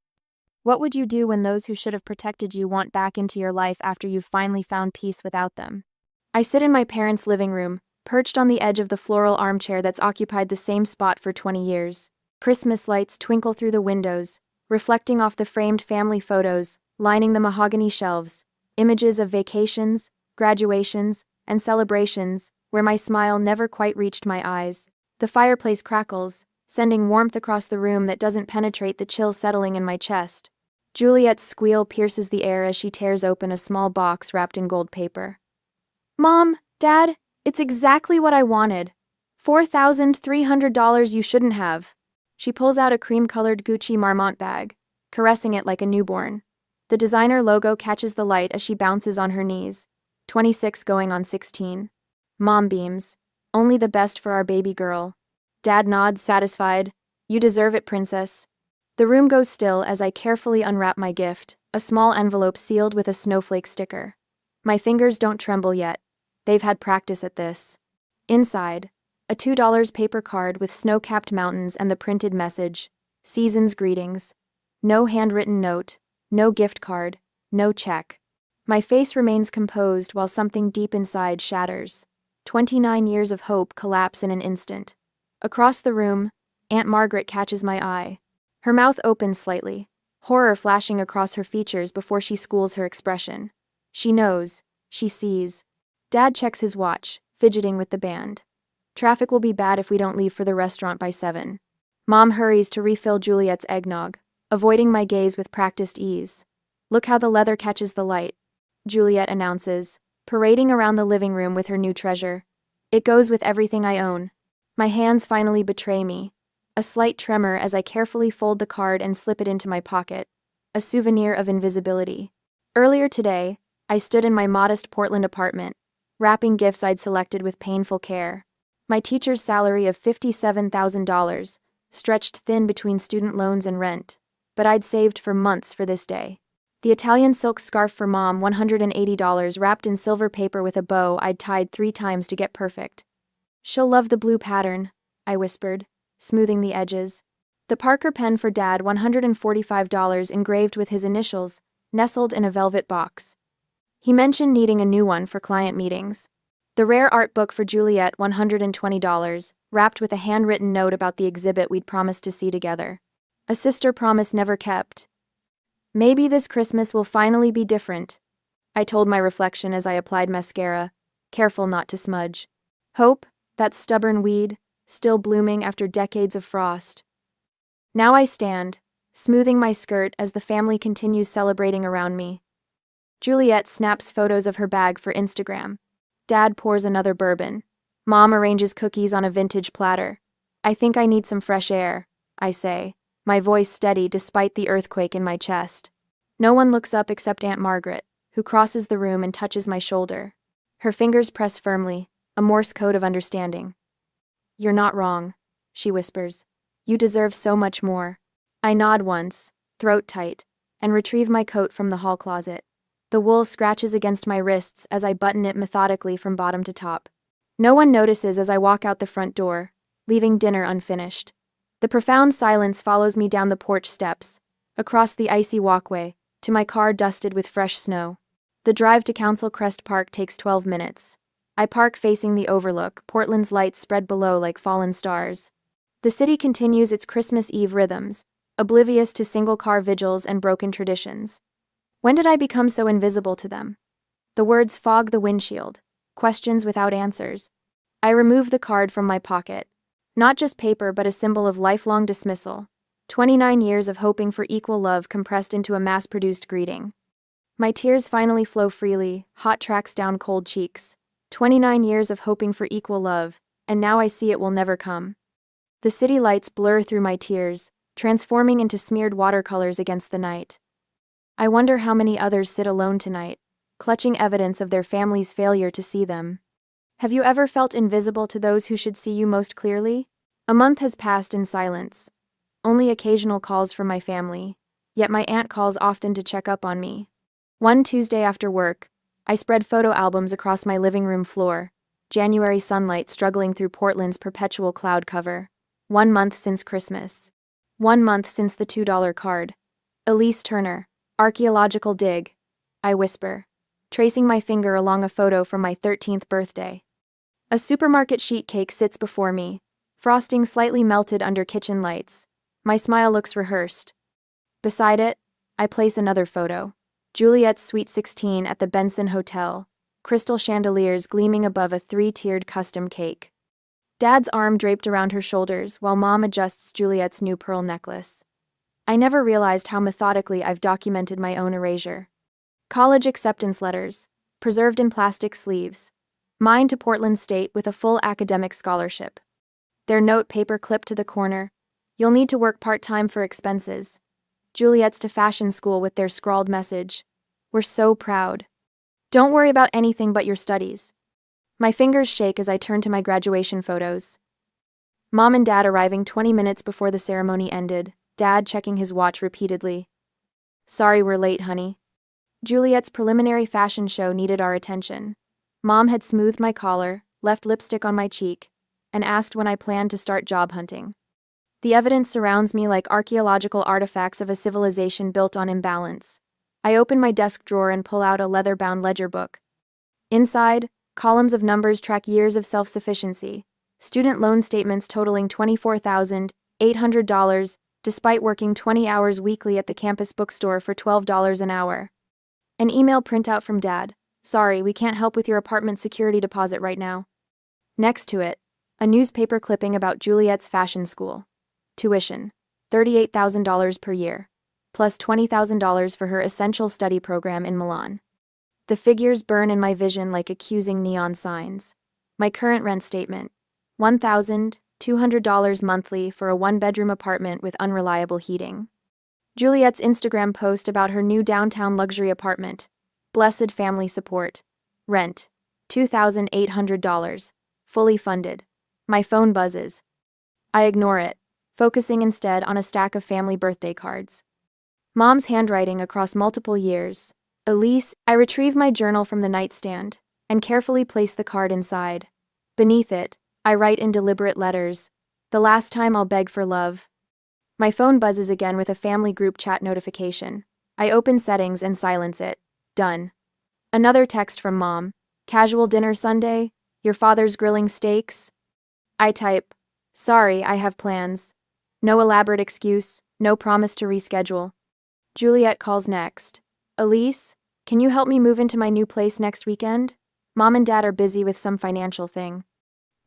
What would you do when those who should have protected you want back into your life after you've finally found peace without them? I sit in my parents' living room, perched on the edge of the floral armchair that's occupied the same spot for 20 years. Christmas lights twinkle through the windows, reflecting off the framed family photos, lining the mahogany shelves, images of vacations, graduations, and celebrations, where my smile never quite reached my eyes. The fireplace crackles, sending warmth across the room that doesn't penetrate the chill settling in my chest. Juliet's squeal pierces the air as she tears open a small box wrapped in gold paper. "Mom, Dad, it's exactly what I wanted. $4,300 you shouldn't have." She pulls out a cream-colored Gucci Marmont bag, caressing it like a newborn. The designer logo catches the light as she bounces on her knees. 26 going on 16. Mom beams. "Only the best for our baby girl." Dad nods, satisfied. "You deserve it, princess." The room goes still as I carefully unwrap my gift, a small envelope sealed with a snowflake sticker. My fingers don't tremble yet. They've had practice at this. Inside, a $2 paper card with snow-capped mountains and the printed message, "Season's greetings." No handwritten note, no gift card, no check. My face remains composed while something deep inside shatters. 29 years of hope collapse in an instant. Across the room, Aunt Margaret catches my eye. Her mouth opens slightly, horror flashing across her features before she schools her expression. She knows. She sees. Dad checks his watch, fidgeting with the band. Traffic will be bad if we don't leave for the restaurant by 7. Mom hurries to refill Juliet's eggnog, avoiding my gaze with practiced ease. "Look how the leather catches the light," Juliet announces, parading around the living room with her new treasure. "It goes with everything I own." My hands finally betray me, a slight tremor as I carefully fold the card and slip it into my pocket. a souvenir of invisibility. Earlier today, I stood in my modest Portland apartment, wrapping gifts I'd selected with painful care. My teacher's salary of $57,000 stretched thin between student loans and rent, but I'd saved for months for this day. The Italian silk scarf for Mom, $180, wrapped in silver paper with a bow I'd tied 3 times to get perfect. "She'll love the blue pattern," I whispered, smoothing the edges. The Parker pen for Dad, $145, engraved with his initials, nestled in a velvet box. He mentioned needing a new one for client meetings. The rare art book for Juliet, $120, wrapped with a handwritten note about the exhibit we'd promised to see together. A sister promise never kept. "Maybe this Christmas will finally be different," I told my reflection as I applied mascara, careful not to smudge. Hope, that stubborn weed, still blooming after decades of frost. Now I stand, smoothing my skirt as the family continues celebrating around me. Juliet snaps photos of her bag for Instagram. Dad pours another bourbon. Mom arranges cookies on a vintage platter. "I think I need some fresh air," I say, my voice steady despite the earthquake in my chest. No one looks up except Aunt Margaret, who crosses the room and touches my shoulder. Her fingers press firmly, a Morse code of understanding. "You're not wrong," she whispers. "You deserve so much more." I nod once, throat tight, and retrieve my coat from the hall closet. The wool scratches against my wrists as I button it methodically from bottom to top. No one notices as I walk out the front door, leaving dinner unfinished. The profound silence follows me down the porch steps, across the icy walkway, to my car dusted with fresh snow. The drive to Council Crest Park takes 12 minutes. I park facing the overlook, Portland's lights spread below like fallen stars. The city continues its Christmas Eve rhythms, oblivious to single-car vigils and broken traditions. When did I become so invisible to them? The words fog the windshield, questions without answers. I remove the card from my pocket. Not just paper but a symbol of lifelong dismissal. 29 years of hoping for equal love compressed into a mass-produced greeting. My tears finally flow freely, hot tracks down cold cheeks. 29 years of hoping for equal love, and now I see it will never come. The city lights blur through my tears, transforming into smeared watercolors against the night. I wonder how many others sit alone tonight, clutching evidence of their family's failure to see them. Have you ever felt invisible to those who should see you most clearly? A month has passed in silence. Only occasional calls from my family, yet my aunt calls often to check up on me. One Tuesday after work, I spread photo albums across my living room floor, January sunlight struggling through Portland's perpetual cloud cover. 1 month since Christmas. 1 month since the $2 card. Elise Turner, archaeological dig, I whisper, tracing my finger along a photo from my 13th birthday. A supermarket sheet cake sits before me, frosting slightly melted under kitchen lights. My smile looks rehearsed. Beside it, I place another photo. Juliet's Sweet 16 at the Benson Hotel, crystal chandeliers gleaming above a 3-tiered custom cake. Dad's arm draped around her shoulders while Mom adjusts Juliet's new pearl necklace. I never realized how methodically I've documented my own erasure. College acceptance letters, preserved in plastic sleeves. Mine to Portland State with a full academic scholarship. Their note paper clipped to the corner. "You'll need to work part-time for expenses." Juliet's to fashion school with their scrawled message. "We're so proud. Don't worry about anything but your studies." My fingers shake as I turn to my graduation photos. Mom and Dad arriving 20 minutes before the ceremony ended, Dad checking his watch repeatedly. "Sorry we're late, honey." Juliet's preliminary fashion show needed our attention. Mom had smoothed my collar, left lipstick on my cheek, and asked when I planned to start job hunting. The evidence surrounds me like archaeological artifacts of a civilization built on imbalance. I open my desk drawer and pull out a leather-bound ledger book. Inside, columns of numbers track years of self-sufficiency, student loan statements totaling $24,800, despite working 20 hours weekly at the campus bookstore for $12 an hour. An email printout from Dad. "Sorry, we can't help with your apartment security deposit right now." Next to it, a newspaper clipping about Juliet's fashion school. Tuition, $38,000 per year, plus $20,000 for her essential study program in Milan. The figures burn in my vision like accusing neon signs. My current rent statement, $1,200 monthly for a 1-bedroom apartment with unreliable heating. Juliet's Instagram post about her new downtown luxury apartment. Blessed family support. Rent. $2,800. Fully funded. My phone buzzes. I ignore it, focusing instead on a stack of family birthday cards. Mom's handwriting across multiple years. Elise, I retrieve my journal from the nightstand and carefully place the card inside. Beneath it, I write in deliberate letters, the last time I'll beg for love. My phone buzzes again with a family group chat notification. I open settings and silence it. Done. Another text from Mom. Casual dinner Sunday? Your father's grilling steaks? I type, sorry, I have plans. No elaborate excuse, no promise to reschedule. Juliet calls next. Elise, can you help me move into my new place next weekend? Mom and Dad are busy with some financial thing.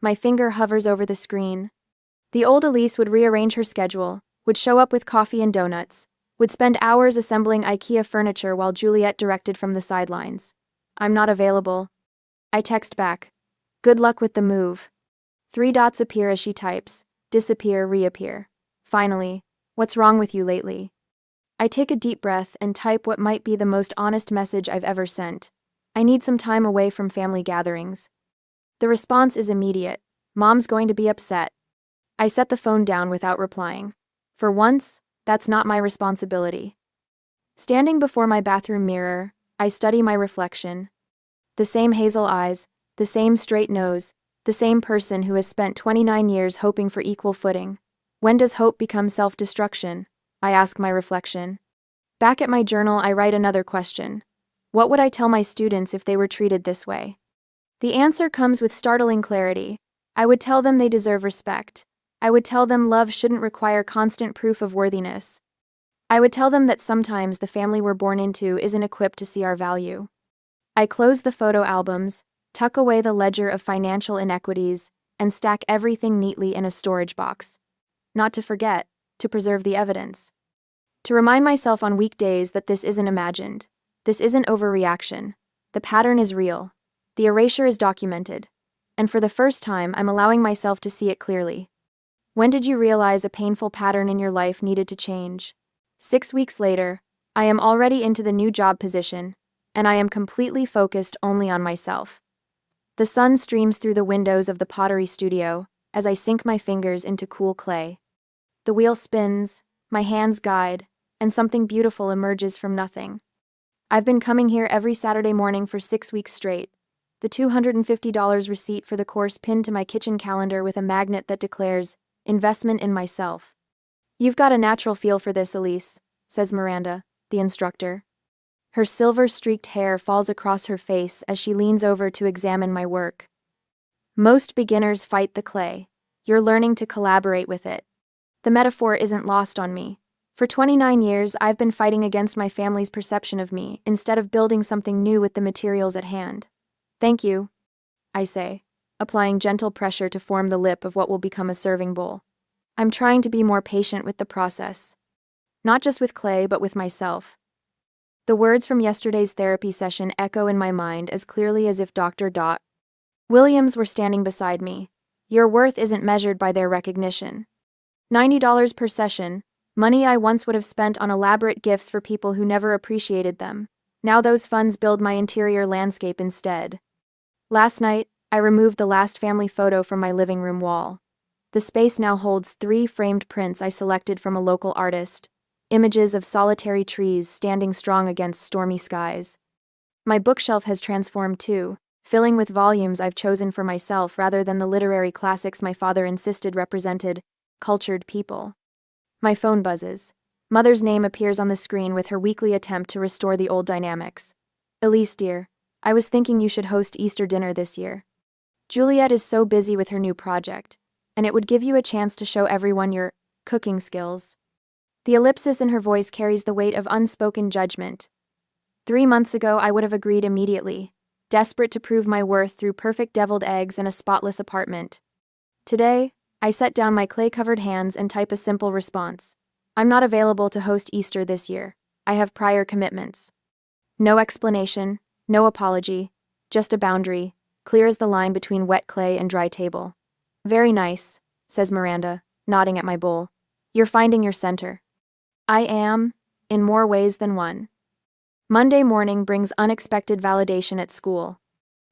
My finger hovers over the screen. The old Elise would rearrange her schedule, would show up with coffee and donuts, would spend hours assembling IKEA furniture while Juliet directed from the sidelines. I'm not available. I text back. Good luck with the move. 3 dots appear as she types. Disappear, reappear. Finally, what's wrong with you lately? I take a deep breath and type what might be the most honest message I've ever sent. I need some time away from family gatherings. The response is immediate. Mom's going to be upset. I set the phone down without replying. For once, that's not my responsibility. Standing before my bathroom mirror, I study my reflection. The same hazel eyes, the same straight nose, the same person who has spent 29 years hoping for equal footing. When does hope become self-destruction? I ask my reflection. Back at my journal, I write another question. What would I tell my students if they were treated this way? The answer comes with startling clarity. I would tell them they deserve respect. I would tell them love shouldn't require constant proof of worthiness. I would tell them that sometimes the family we're born into isn't equipped to see our value. I close the photo albums, tuck away the ledger of financial inequities, and stack everything neatly in a storage box. Not to forget, to preserve the evidence. To remind myself on weekdays that this isn't imagined. This isn't overreaction. The pattern is real. The erasure is documented. And for the first time, I'm allowing myself to see it clearly. When did you realize a painful pattern in your life needed to change? 6 weeks later, I am already into the new job position, and I am completely focused only on myself. The sun streams through the windows of the pottery studio as I sink my fingers into cool clay. The wheel spins, my hands guide, and something beautiful emerges from nothing. I've been coming here every Saturday morning for 6 weeks straight. The $250 receipt for the course pinned to my kitchen calendar with a magnet that declares, investment in myself. You've got a natural feel for this, Elise, says Miranda, the instructor. Her silver-streaked hair falls across her face as she leans over to examine my work. Most beginners fight the clay. You're learning to collaborate with it. The metaphor isn't lost on me. For 29 years, I've been fighting against my family's perception of me instead of building something new with the materials at hand. Thank you, I say, applying gentle pressure to form the lip of what will become a serving bowl. I'm trying to be more patient with the process. Not just with clay, but with myself. The words from yesterday's therapy session echo in my mind as clearly as if Dr. Williams were standing beside me. Your worth isn't measured by their recognition. $90 per session, money I once would have spent on elaborate gifts for people who never appreciated them. Now those funds build my interior landscape instead. Last night, I removed the last family photo from my living room wall. The space now holds 3 framed prints I selected from a local artist, images of solitary trees standing strong against stormy skies. My bookshelf has transformed too, filling with volumes I've chosen for myself rather than the literary classics my father insisted represented cultured people. My phone buzzes. Mother's name appears on the screen with her weekly attempt to restore the old dynamics. Elise, dear, I was thinking you should host Easter dinner this year. Juliet is so busy with her new project, and it would give you a chance to show everyone your cooking skills. The ellipsis in her voice carries the weight of unspoken judgment. 3 months ago, I would have agreed immediately, desperate to prove my worth through perfect deviled eggs and a spotless apartment. Today, I set down my clay-covered hands and type a simple response. I'm not available to host Easter this year. I have prior commitments. No explanation, no apology, just a boundary, clear as the line between wet clay and dry table. Very nice, says Miranda, nodding at my bowl. You're finding your center. I am, in more ways than one. Monday morning brings unexpected validation at school.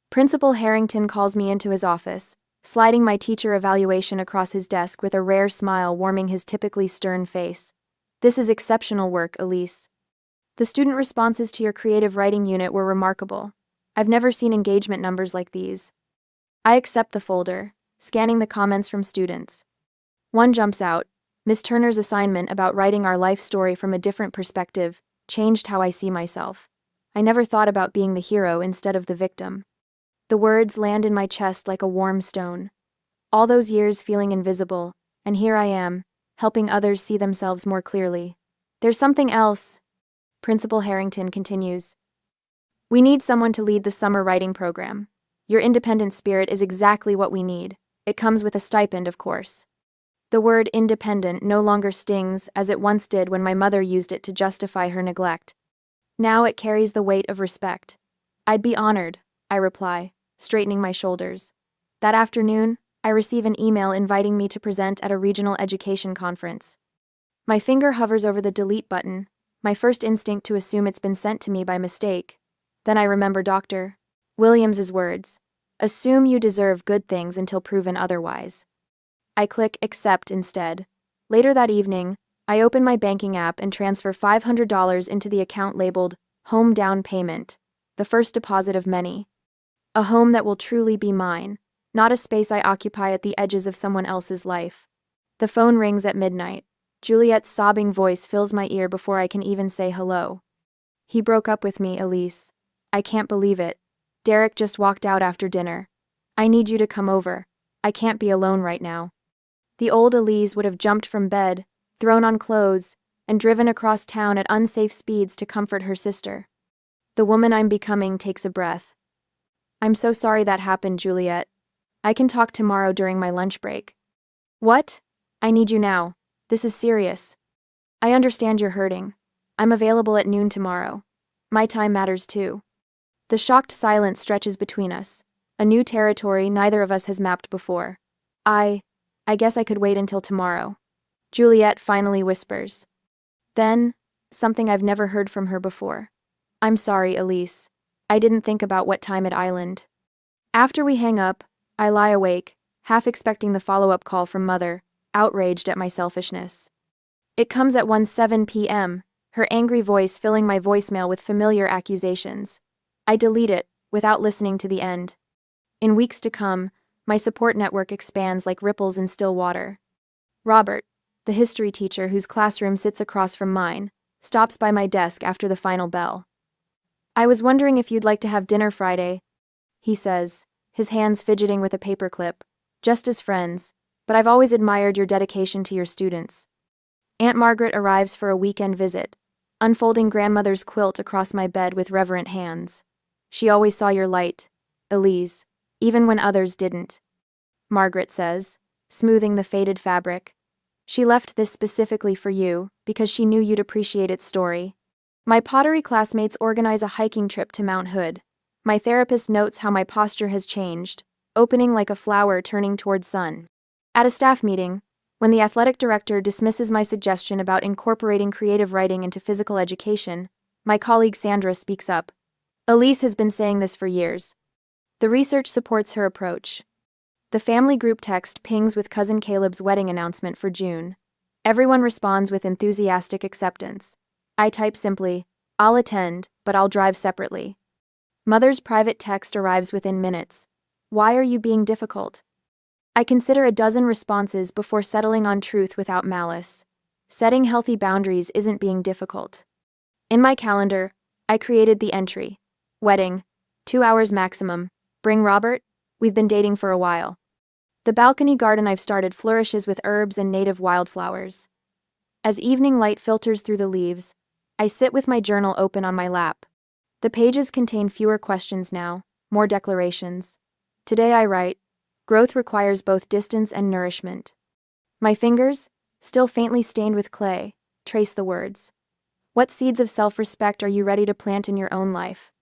Principal Harrington calls me into his office, sliding my teacher evaluation across his desk with a rare smile warming his typically stern face. "This is exceptional work, Elise. The student responses to your creative writing unit were remarkable. I've never seen engagement numbers like these." I accept the folder, scanning the comments from students. One jumps out. Miss Turner's assignment about writing our life story from a different perspective changed how I see myself. I never thought about being the hero instead of the victim. The words land in my chest like a warm stone. All those years feeling invisible, and here I am, helping others see themselves more clearly. "There's something else," Principal Harrington continues. "We need someone to lead the summer writing program. Your independent spirit is exactly what we need. It comes with a stipend, of course." The word independent no longer stings as it once did when my mother used it to justify her neglect. Now it carries the weight of respect. "I'd be honored," I reply, straightening my shoulders. That afternoon, I receive an email inviting me to present at a regional education conference. My finger hovers over the delete button, my first instinct to assume it's been sent to me by mistake. Then I remember Dr. Williams's words, "Assume you deserve good things until proven otherwise." I click accept instead. Later that evening, I open my banking app and transfer $500 into the account labeled Home Down Payment, the first deposit of many. A home that will truly be mine, not a space I occupy at the edges of someone else's life. The phone rings at midnight. Juliet's sobbing voice fills my ear before I can even say hello. "He broke up with me, Elise. I can't believe it. Derek just walked out after dinner. I need you to come over. I can't be alone right now." The old Elise would have jumped from bed, thrown on clothes, and driven across town at unsafe speeds to comfort her sister. The woman I'm becoming takes a breath. "I'm so sorry that happened, Juliet. I can talk tomorrow during my lunch break." "What? I need you now. This is serious." "I understand you're hurting. I'm available at noon tomorrow. My time matters too." The shocked silence stretches between us, a new territory neither of us has mapped before. I guess I could wait until tomorrow," Juliet finally whispers. Then, something I've never heard from her before. "I'm sorry, Elise. I didn't think about what time at Island." After we hang up, I lie awake, half expecting the follow-up call from Mother, outraged at my selfishness. It comes at 1:07 p.m., her angry voice filling my voicemail with familiar accusations. I delete it, without listening to the end. In weeks to come, my support network expands like ripples in still water. Robert, the history teacher whose classroom sits across from mine, stops by my desk after the final bell. "I was wondering if you'd like to have dinner Friday," he says, his hands fidgeting with a paperclip. "Just as friends, but I've always admired your dedication to your students." Aunt Margaret arrives for a weekend visit, unfolding grandmother's quilt across my bed with reverent hands. "She always saw your light, Elise, even when others didn't," Margaret says, smoothing the faded fabric. "She left this specifically for you, because she knew you'd appreciate its story." My pottery classmates organize a hiking trip to Mount Hood. My therapist notes how my posture has changed, opening like a flower turning toward sun. At a staff meeting, when the athletic director dismisses my suggestion about incorporating creative writing into physical education, my colleague Sandra speaks up. "Elise has been saying this for years." The research supports her approach. The family group text pings with cousin Caleb's wedding announcement for June. Everyone responds with enthusiastic acceptance. I type simply, "I'll attend, but I'll drive separately." Mother's private text arrives within minutes. "Why are you being difficult?" I consider a dozen responses before settling on truth without malice. Setting healthy boundaries isn't being difficult. In my calendar, I created the entry. Wedding, 2 hours maximum. Bring Robert? We've been dating for a while. The balcony garden I've started flourishes with herbs and native wildflowers. As evening light filters through the leaves, I sit with my journal open on my lap. The pages contain fewer questions now, more declarations. Today I write, "Growth requires both distance and nourishment." My fingers, still faintly stained with clay, trace the words. What seeds of self-respect are you ready to plant in your own life?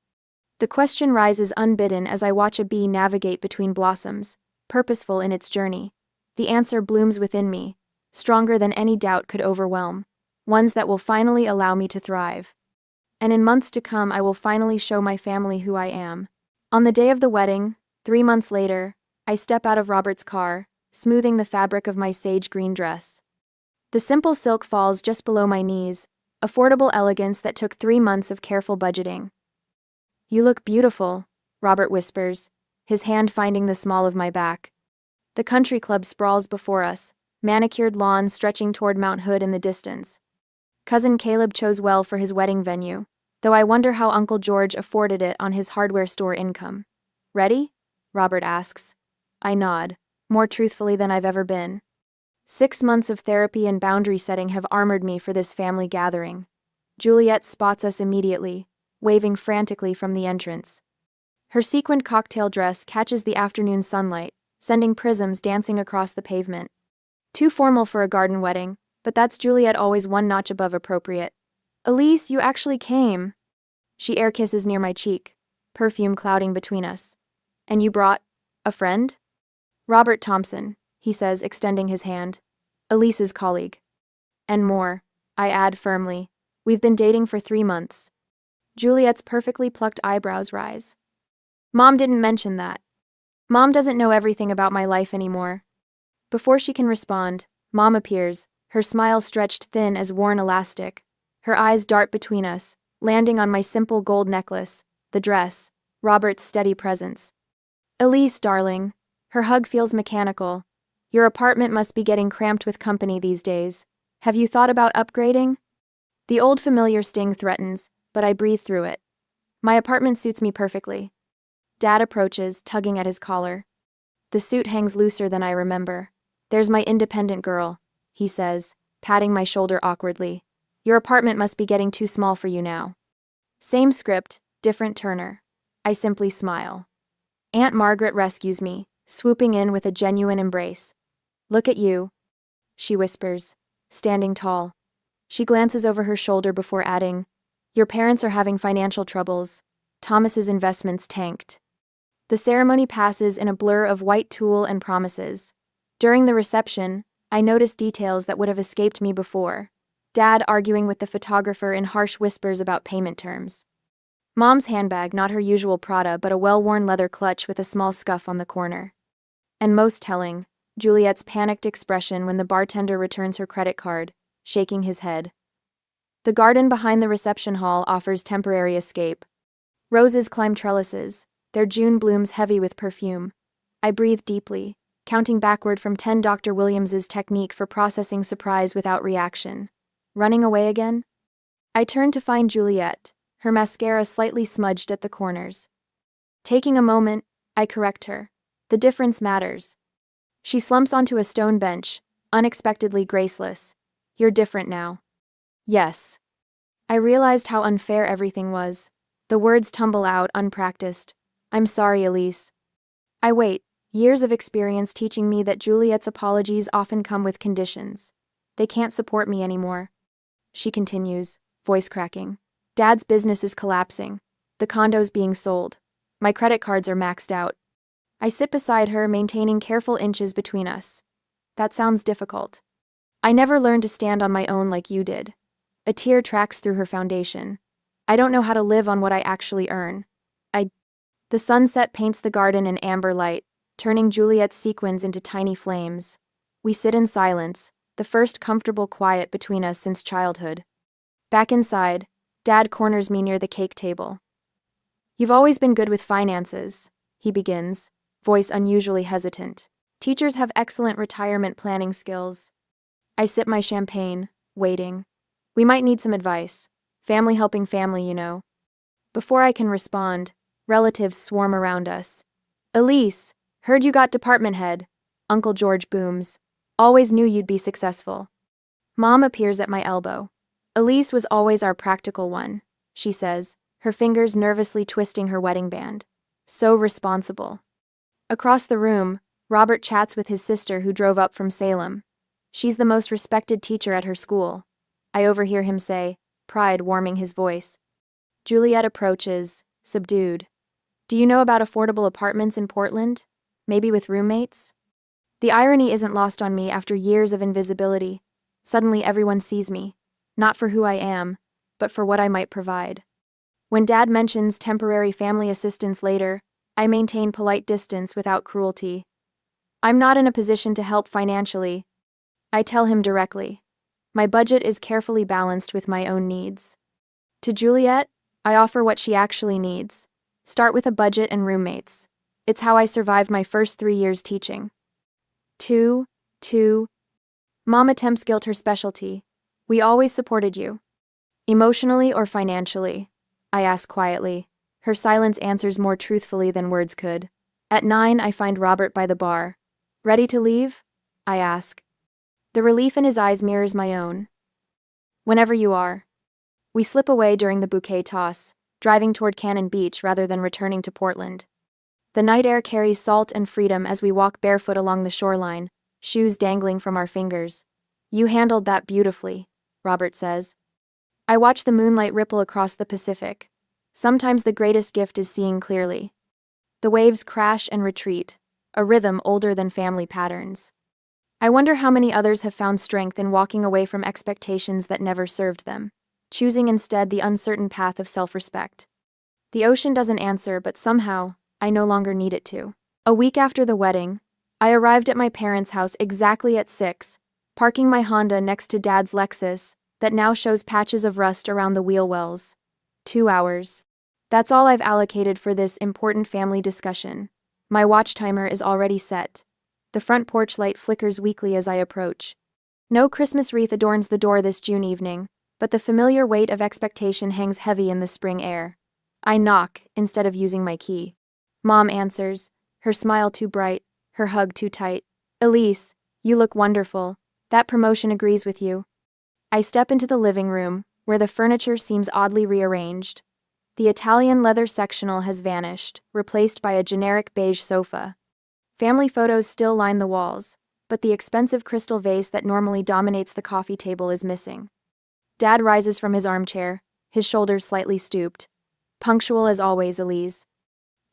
The question rises unbidden as I watch a bee navigate between blossoms, purposeful in its journey. The answer blooms within me, stronger than any doubt could overwhelm. ones that will finally allow me to thrive. And in months to come, I will finally show my family who I am. On the day of the wedding, 3 months later, I step out of Robert's car, smoothing the fabric of my sage green dress. The simple silk falls just below my knees, affordable elegance that took 3 months of careful budgeting. "You look beautiful," Robert whispers, his hand finding the small of my back. The country club sprawls before us, manicured lawns stretching toward Mount Hood in the distance. Cousin Caleb chose well for his wedding venue, though I wonder how Uncle George afforded it on his hardware store income. "Ready?" Robert asks. I nod, more truthfully than I've ever been. 6 months of therapy and boundary setting have armored me for this family gathering. Juliet spots us immediately, waving frantically from the entrance. Her sequined cocktail dress catches the afternoon sunlight, sending prisms dancing across the pavement. Too formal for a garden wedding, but that's Juliet always one notch above appropriate. "Elise, you actually came." She air kisses near my cheek, perfume clouding between us. "And you brought a friend?" "Robert Thompson," he says, extending his hand. "Elise's colleague." "And more," I add firmly. "We've been dating for 3 months." Juliet's perfectly plucked eyebrows rise. "Mom didn't mention that." Mom doesn't know everything about my life anymore. Before she can respond, Mom appears, her smile stretched thin as worn elastic. Her eyes dart between us, landing on my simple gold necklace, the dress, Robert's steady presence. "Elise, darling." Her hug feels mechanical. "Your apartment must be getting cramped with company these days. Have you thought about upgrading?" The old familiar sting threatens, but I breathe through it. My apartment suits me perfectly. Dad approaches, tugging at his collar. The suit hangs looser than I remember. "There's my independent girl," he says, patting my shoulder awkwardly. "Your apartment must be getting too small for you now." Same script, different Turner. I simply smile. Aunt Margaret rescues me, swooping in with a genuine embrace. "Look at you," she whispers, standing tall. She glances over her shoulder before adding, "Your parents are having financial troubles. Thomas's investments tanked." The ceremony passes in a blur of white tulle and promises. During the reception, I notice details that would have escaped me before. Dad arguing with the photographer in harsh whispers about payment terms. Mom's handbag, not her usual Prada, but a well-worn leather clutch with a small scuff on the corner. And most telling, Juliet's panicked expression when the bartender returns her credit card, shaking his head. The garden behind the reception hall offers temporary escape. Roses climb trellises, their June blooms heavy with perfume. I breathe deeply, counting backward from 10 Dr. Williams's technique for processing surprise without reaction. Running away again? I turn to find Juliet, her mascara slightly smudged at the corners. Taking a moment, I correct her. The difference matters. She slumps onto a stone bench, unexpectedly graceless. "You're different now." "Yes." I realized how unfair everything was. The words tumble out, unpracticed. "I'm sorry, Elise." I wait, years of experience teaching me that Juliet's apologies often come with conditions. "They can't support me anymore," she continues, voice cracking. "Dad's business is collapsing. The condo's being sold. My credit cards are maxed out." I sit beside her, maintaining careful inches between us. "That sounds difficult." "I never learned to stand on my own like you did." A tear tracks through her foundation. "I don't know how to live on what I actually earn." The sunset paints the garden in amber light, turning Juliet's sequins into tiny flames. We sit in silence, the first comfortable quiet between us since childhood. Back inside, Dad corners me near the cake table. "You've always been good with finances," he begins, voice unusually hesitant. "Teachers have excellent retirement planning skills." I sip my champagne, waiting. "We might need some advice. Family helping family, you know." Before I can respond, relatives swarm around us. "Elise, heard you got department head," Uncle George booms. "Always knew you'd be successful." Mom appears at my elbow. "Elise was always our practical one," she says, her fingers nervously twisting her wedding band. "So responsible." Across the room, Robert chats with his sister who drove up from Salem. "She's the most respected teacher at her school," I overhear him say, pride warming his voice. Juliet approaches, subdued. "Do you know about affordable apartments in Portland? Maybe with roommates?" The irony isn't lost on me after years of invisibility. Suddenly everyone sees me. not for who I am, but for what I might provide. When Dad mentions temporary family assistance later, I maintain polite distance without cruelty. I'm not in a position to help financially. I tell him directly. My budget is carefully balanced with my own needs. To Juliet, I offer what she actually needs. Start with a budget and roommates. It's how I survived my first 3 years teaching. 2. Mom attempts guilt her specialty. We always supported you. Emotionally or financially? I ask quietly. Her silence answers more truthfully than words could. At 9, I find Robert by the bar. Ready to leave? I ask. The relief in his eyes mirrors my own. Whenever you are. We slip away during the bouquet toss, driving toward Cannon Beach rather than returning to Portland. The night air carries salt and freedom as we walk barefoot along the shoreline, shoes dangling from our fingers. You handled that beautifully, Robert says. I watch the moonlight ripple across the Pacific. Sometimes the greatest gift is seeing clearly. The waves crash and retreat, a rhythm older than family patterns. I wonder how many others have found strength in walking away from expectations that never served them, choosing instead the uncertain path of self-respect. The ocean doesn't answer, but somehow, I no longer need it to. A week after the wedding, I arrived at my parents' house exactly at 6, parking my Honda next to Dad's Lexus that now shows patches of rust around the wheel wells. 2 hours. That's all I've allocated for this important family discussion. My watch timer is already set. The front porch light flickers weakly as I approach. No Christmas wreath adorns the door this June evening, but the familiar weight of expectation hangs heavy in the spring air. I knock instead of using my key. Mom answers, her smile too bright, her hug too tight. Elise, you look wonderful. That promotion agrees with you. I step into the living room, where the furniture seems oddly rearranged. The Italian leather sectional has vanished, replaced by a generic beige sofa. Family photos still line the walls, but the expensive crystal vase that normally dominates the coffee table is missing. Dad rises from his armchair, his shoulders slightly stooped. Punctual as always, Elise.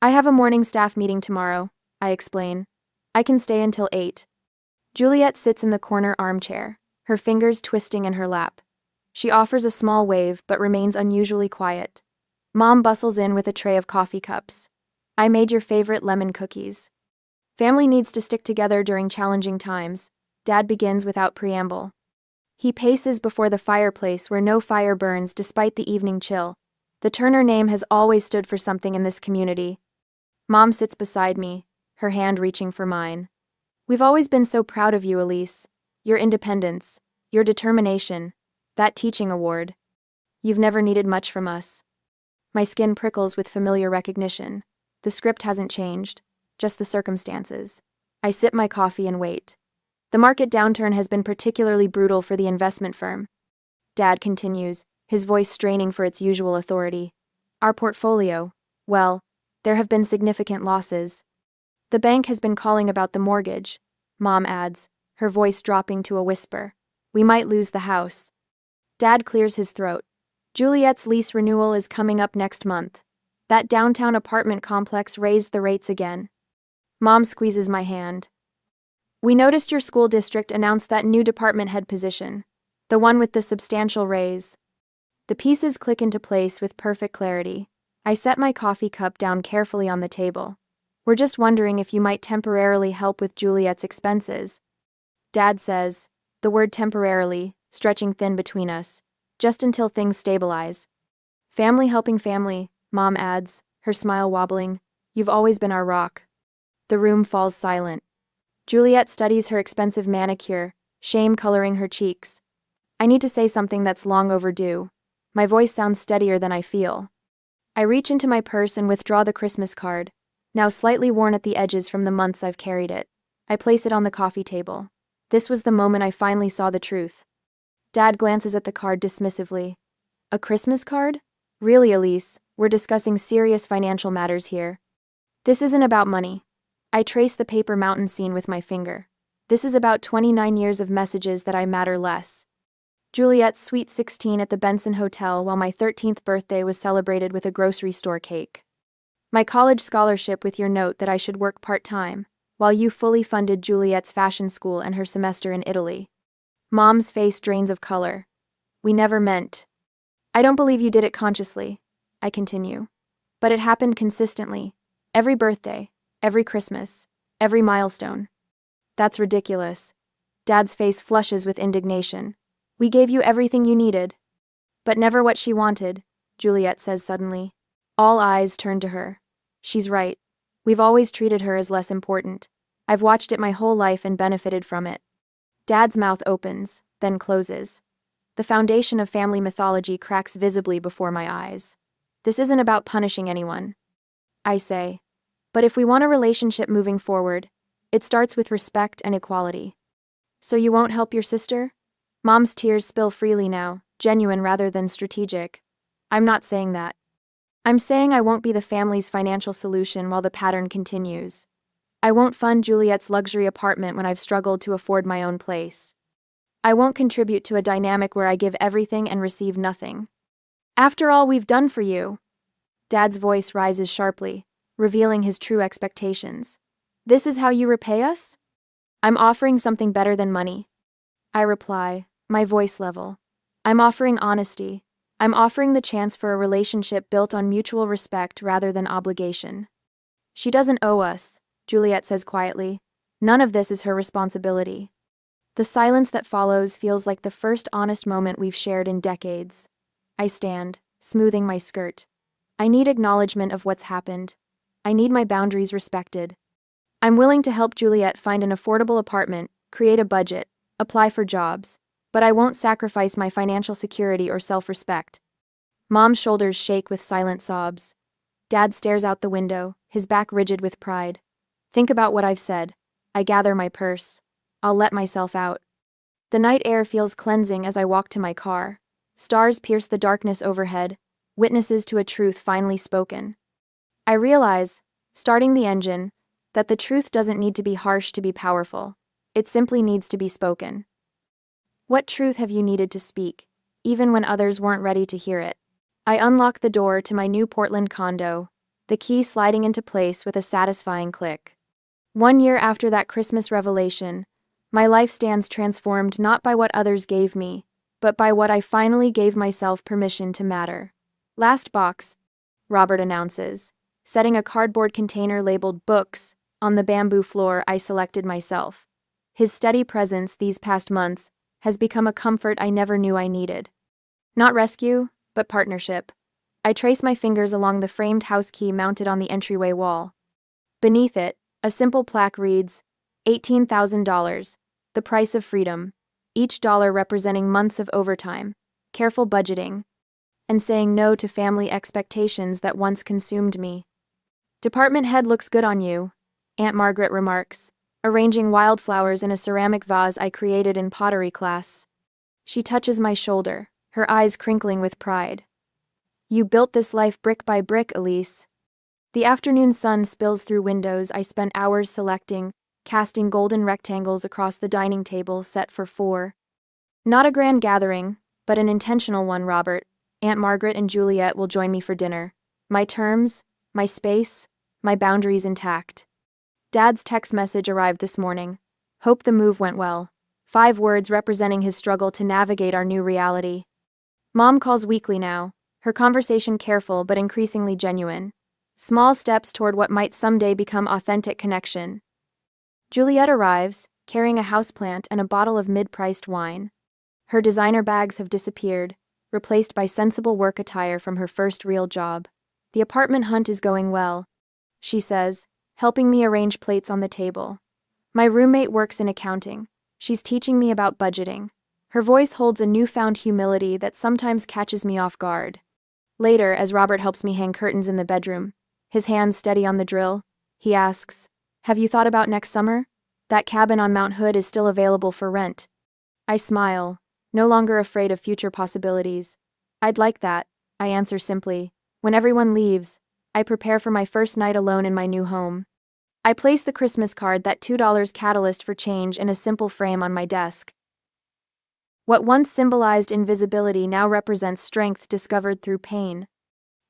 I have a morning staff meeting tomorrow, I explain. I can stay until 8. Juliet sits in the corner armchair, her fingers twisting in her lap. She offers a small wave but remains unusually quiet. Mom bustles in with a tray of coffee cups. I made your favorite lemon cookies. Family needs to stick together during challenging times. Dad begins without preamble. He paces before the fireplace where no fire burns despite the evening chill. The Turner name has always stood for something in this community. Mom sits beside me, her hand reaching for mine. We've always been so proud of you, Elise. Your independence, your determination, that teaching award. You've never needed much from us. My skin prickles with familiar recognition. The script hasn't changed, just the circumstances. I sip my coffee and wait. The market downturn has been particularly brutal for the investment firm. Dad continues, his voice straining for its usual authority. Our portfolio, well, there have been significant losses. The bank has been calling about the mortgage, Mom adds, her voice dropping to a whisper. We might lose the house. Dad clears his throat. Juliet's lease renewal is coming up next month. That downtown apartment complex raised the rates again. Mom squeezes my hand. We noticed your school district announced that new department head position, the one with the substantial raise. The pieces click into place with perfect clarity. I set my coffee cup down carefully on the table. We're just wondering if you might temporarily help with Juliet's expenses. Dad says, the word temporarily, stretching thin between us, just until things stabilize. Family helping family, Mom adds, her smile wobbling. You've always been our rock. The room falls silent. Juliet studies her expensive manicure, shame coloring her cheeks. I need to say something that's long overdue. My voice sounds steadier than I feel. I reach into my purse and withdraw the Christmas card, now slightly worn at the edges from the months I've carried it. I place it on the coffee table. This was the moment I finally saw the truth. Dad glances at the card dismissively. A Christmas card? Really, Elise, we're discussing serious financial matters here. This isn't about money. I trace the paper mountain scene with my finger. This is about 29 years of messages that I matter less. Juliet's sweet 16 at the Benson Hotel while my 13th birthday was celebrated with a grocery store cake. My college scholarship with your note that I should work part-time, while you fully funded Juliet's fashion school and her semester in Italy. Mom's face drains of color. We never meant. I don't believe you did it consciously, I continue. But it happened consistently. Every birthday, every Christmas, every milestone. That's ridiculous. Dad's face flushes with indignation. We gave you everything you needed. But never what she wanted, Juliet says suddenly. All eyes turn to her. She's right. We've always treated her as less important. I've watched it my whole life and benefited from it. Dad's mouth opens, then closes. The foundation of family mythology cracks visibly before my eyes. This isn't about punishing anyone, I say. But if we want a relationship moving forward, it starts with respect and equality. So you won't help your sister? Mom's tears spill freely now, genuine rather than strategic. I'm not saying that. I'm saying I won't be the family's financial solution while the pattern continues. I won't fund Juliet's luxury apartment when I've struggled to afford my own place. I won't contribute to a dynamic where I give everything and receive nothing. After all we've done for you. Dad's voice rises sharply, revealing his true expectations. This is how you repay us? I'm offering something better than money. I reply, my voice level. I'm offering honesty. I'm offering the chance for a relationship built on mutual respect rather than obligation. She doesn't owe us, Juliet says quietly. None of this is her responsibility. The silence that follows feels like the first honest moment we've shared in decades. I stand, smoothing my skirt. I need acknowledgement of what's happened. I need my boundaries respected. I'm willing to help Juliet find an affordable apartment, create a budget, apply for jobs, but I won't sacrifice my financial security or self-respect. Mom's shoulders shake with silent sobs. Dad stares out the window, his back rigid with pride. Think about what I've said. I gather my purse. I'll let myself out. The night air feels cleansing as I walk to my car. Stars pierce the darkness overhead, witnesses to a truth finally spoken. I realize, starting the engine, that the truth doesn't need to be harsh to be powerful. It simply needs to be spoken. What truth have you needed to speak, even when others weren't ready to hear it? I unlock the door to my new Portland condo, the key sliding into place with a satisfying click. 1 year after that Christmas revelation, my life stands transformed not by what others gave me, but by what I finally gave myself permission to matter. Last box, Robert announces, setting a cardboard container labeled books on the bamboo floor I selected myself. His steady presence these past months has become a comfort I never knew I needed. Not rescue, but partnership. I trace my fingers along the framed house key mounted on the entryway wall. Beneath it, a simple plaque reads, $18,000, the price of freedom, each dollar representing months of overtime, careful budgeting, and saying no to family expectations that once consumed me. Department head looks good on you, Aunt Margaret remarks, arranging wildflowers in a ceramic vase I created in pottery class. She touches my shoulder, her eyes crinkling with pride. You built this life brick by brick, Elise. The afternoon sun spills through windows I spent hours selecting, casting golden rectangles across the dining table set for 4. Not a grand gathering, but an intentional one, Robert. Aunt Margaret and Juliet will join me for dinner. My terms, my space, my boundaries intact. Dad's text message arrived this morning. Hope the move went well. 5 words representing his struggle to navigate our new reality. Mom calls weekly now, her conversation careful but increasingly genuine. Small steps toward what might someday become authentic connection. Juliet arrives, carrying a houseplant and a bottle of mid-priced wine. Her designer bags have disappeared, replaced by sensible work attire from her first real job. The apartment hunt is going well, she says, helping me arrange plates on the table. My roommate works in accounting. She's teaching me about budgeting. Her voice holds a newfound humility that sometimes catches me off guard. Later, as Robert helps me hang curtains in the bedroom, his hands steady on the drill, he asks, "Have you thought about next summer? That cabin on Mount Hood is still available for rent." I smile, no longer afraid of future possibilities. I'd like that, I answer simply. When everyone leaves, I prepare for my first night alone in my new home. I place the Christmas card, that $2 catalyst for change, in a simple frame on my desk. What once symbolized invisibility now represents strength discovered through pain.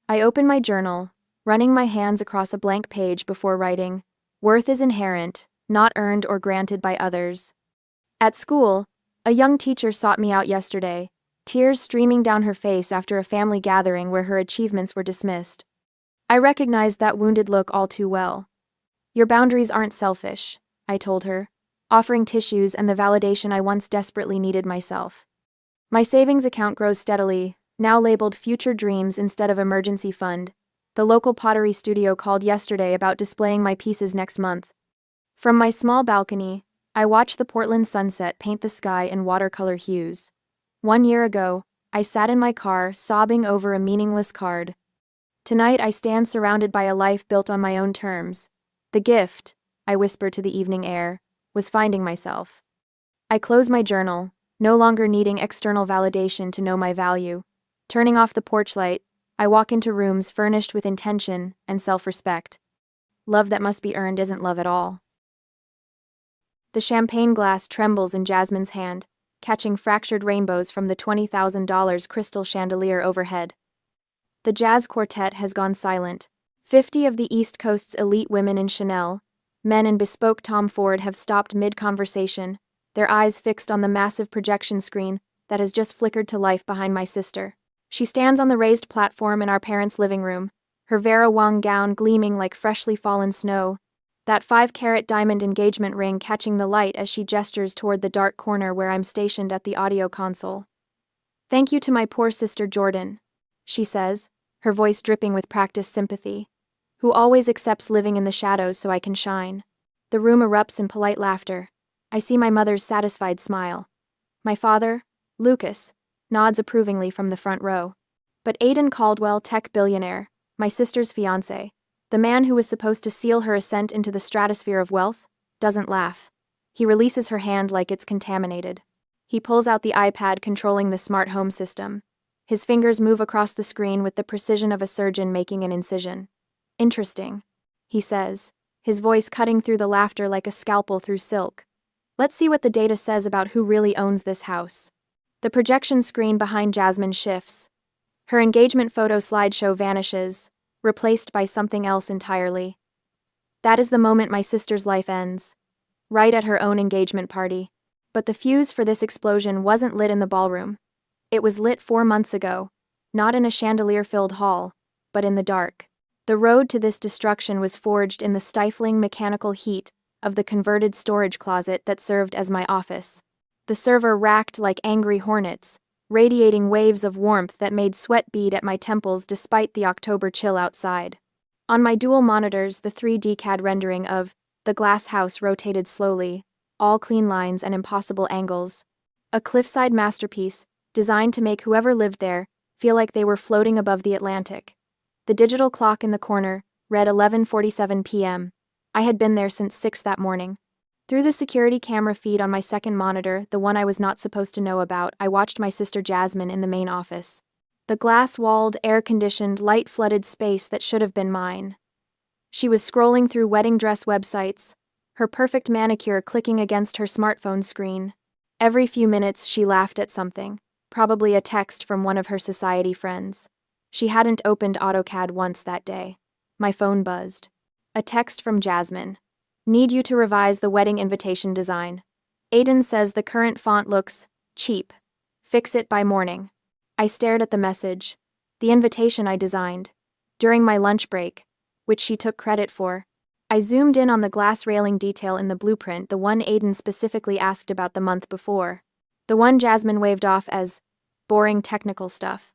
I open my journal, running my hands across a blank page before writing, "Worth is inherent, not earned or granted by others." At school, a young teacher sought me out yesterday, tears streaming down her face after a family gathering where her achievements were dismissed. I recognized that wounded look all too well. Your boundaries aren't selfish, I told her, offering tissues and the validation I once desperately needed myself. My savings account grows steadily, now labeled Future Dreams instead of Emergency Fund. The local pottery studio called yesterday about displaying my pieces next month. From my small balcony, I watch the Portland sunset paint the sky in watercolor hues. 1 year ago, I sat in my car sobbing over a meaningless card. Tonight I stand surrounded by a life built on my own terms. The gift, I whisper to the evening air, was finding myself. I close my journal, no longer needing external validation to know my value. Turning off the porch light, I walk into rooms furnished with intention and self-respect. Love that must be earned isn't love at all. The champagne glass trembles in Jasmine's hand, catching fractured rainbows from the $20,000 crystal chandelier overhead. The jazz quartet has gone silent. 50 of the East Coast's elite women in Chanel, men in bespoke Tom Ford have stopped mid-conversation, their eyes fixed on the massive projection screen that has just flickered to life behind my sister. She stands on the raised platform in our parents' living room, her Vera Wang gown gleaming like freshly fallen snow, that 5-carat diamond engagement ring catching the light as she gestures toward the dark corner where I'm stationed at the audio console. "Thank you to my poor sister Jordan," she says, her voice dripping with practiced sympathy, "who always accepts living in the shadows so I can shine." The room erupts in polite laughter. I see my mother's satisfied smile. My father, Lucas, nods approvingly from the front row. But Aidan Caldwell, tech billionaire, my sister's fiancé, the man who was supposed to seal her ascent into the stratosphere of wealth, doesn't laugh. He releases her hand like it's contaminated. He pulls out the iPad controlling the smart home system. His fingers move across the screen with the precision of a surgeon making an incision. "Interesting," he says, his voice cutting through the laughter like a scalpel through silk. "Let's see what the data says about who really owns this house." The projection screen behind Jasmine shifts. Her engagement photo slideshow vanishes, replaced by something else entirely. That is the moment my sister's life ends. Right at her own engagement party. But the fuse for this explosion wasn't lit in the ballroom. It was lit 4 months ago, not in a chandelier-filled hall, but in the dark. The road to this destruction was forged in the stifling mechanical heat of the converted storage closet that served as my office. The server racked like angry hornets, radiating waves of warmth that made sweat bead at my temples despite the October chill outside. On my dual monitors, the 3D CAD rendering of the glass house rotated slowly, all clean lines and impossible angles. A cliffside masterpiece, designed to make whoever lived there feel like they were floating above the Atlantic. The digital clock in the corner read 11:47 p.m. I had been there since 6 that morning. Through the security camera feed on my second monitor, the one I was not supposed to know about, I watched my sister Jasmine in the main office. The glass-walled, air-conditioned, light-flooded space that should have been mine. She was scrolling through wedding dress websites, her perfect manicure clicking against her smartphone screen. Every few minutes, she laughed at something, probably a text from one of her society friends. She hadn't opened AutoCAD once that day. My phone buzzed. A text from Jasmine. "Need you to revise the wedding invitation design. Aidan says the current font looks cheap. Fix it by morning." I stared at the message. The invitation I designed. During my lunch break, which she took credit for. I zoomed in on the glass railing detail in the blueprint, the one Aidan specifically asked about the month before. The one Jasmine waved off as boring technical stuff.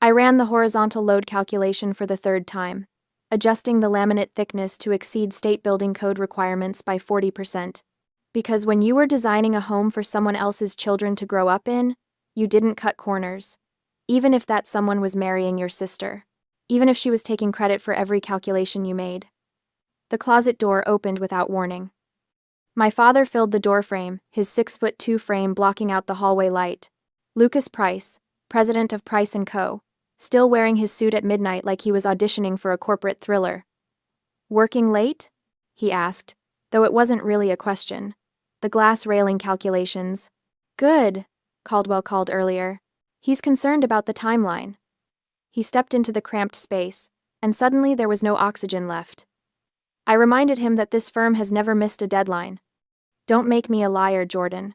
I ran the horizontal load calculation for the 3rd time, adjusting the laminate thickness to exceed state building code requirements by 40%. Because when you were designing a home for someone else's children to grow up in, you didn't cut corners. Even if that someone was marrying your sister. Even if she was taking credit for every calculation you made. The closet door opened without warning. My father filled the doorframe, his 6'2" frame blocking out the hallway light. Lucas Price, president of Price & Co., still wearing his suit at midnight like he was auditioning for a corporate thriller. "Working late?" he asked, though it wasn't really a question. The glass railing calculations. "Good," Caldwell called earlier. "He's concerned about the timeline." He stepped into the cramped space, and suddenly there was no oxygen left. I reminded him that this firm has never missed a deadline. "Don't make me a liar, Jordan."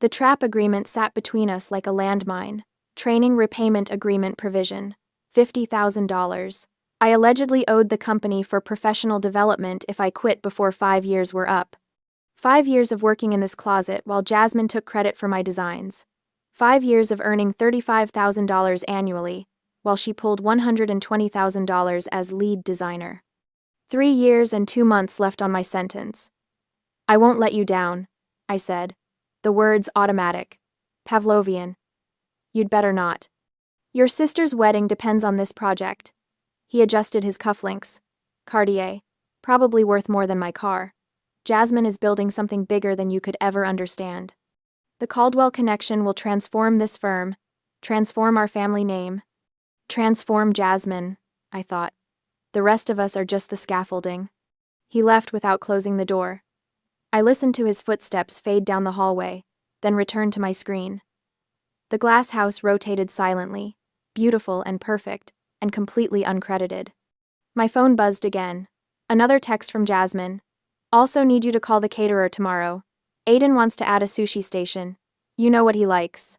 The trap agreement sat between us like a landmine. Training repayment agreement provision. $50,000. I allegedly owed the company for professional development if I quit before 5 years were up. 5 years of working in this closet while Jasmine took credit for my designs. 5 years of earning $35,000 annually, while she pulled $120,000 as lead designer. 3 years and 2 months left on my sentence. I won't let you down, I said. The words automatic. Pavlovian. You'd better not. Your sister's wedding depends on this project. He adjusted his cufflinks. Cartier. Probably worth more than my car. Jasmine is building something bigger than you could ever understand. The Caldwell connection will transform this firm, transform our family name. Transform Jasmine, I thought. The rest of us are just the scaffolding. He left without closing the door. I listened to his footsteps fade down the hallway, then returned to my screen. The glass house rotated silently, beautiful and perfect, and completely uncredited. My phone buzzed again. Another text from Jasmine. Also need you to call the caterer tomorrow. Aiden wants to add a sushi station. You know what he likes.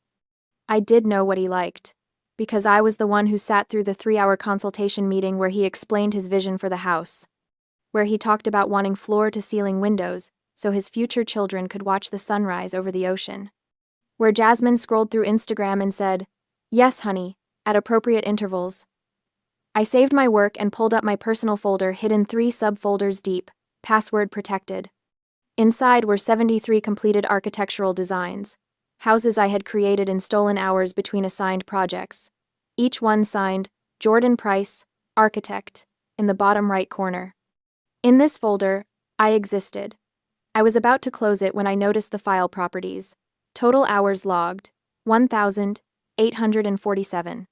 I did know what he liked, because I was the one who sat through the 3-hour consultation meeting where he explained his vision for the house, where he talked about wanting floor-to-ceiling windows so his future children could watch the sunrise over the ocean, where Jasmine scrolled through Instagram and said, "Yes, honey," at appropriate intervals. I saved my work and pulled up my personal folder hidden 3 subfolders deep, password protected. Inside were 73 completed architectural designs, houses I had created in stolen hours between assigned projects. Each one signed, Jordan Price, Architect, in the bottom right corner. In this folder, I existed. I was about to close it when I noticed the file properties. Total hours logged, 1,847.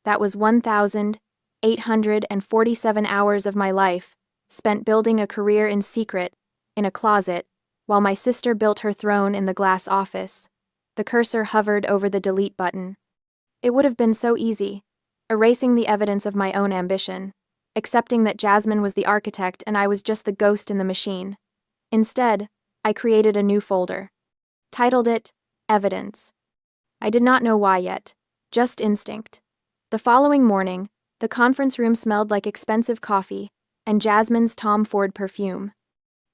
That was 1,847 hours of my life, spent building a career in secret, in a closet, while my sister built her throne in the glass office. The cursor hovered over the delete button. It would have been so easy, erasing the evidence of my own ambition, accepting that Jasmine was the architect and I was just the ghost in the machine. Instead, I created a new folder. Titled it, Evidence. I did not know why yet, just instinct. The following morning, the conference room smelled like expensive coffee and Jasmine's Tom Ford perfume.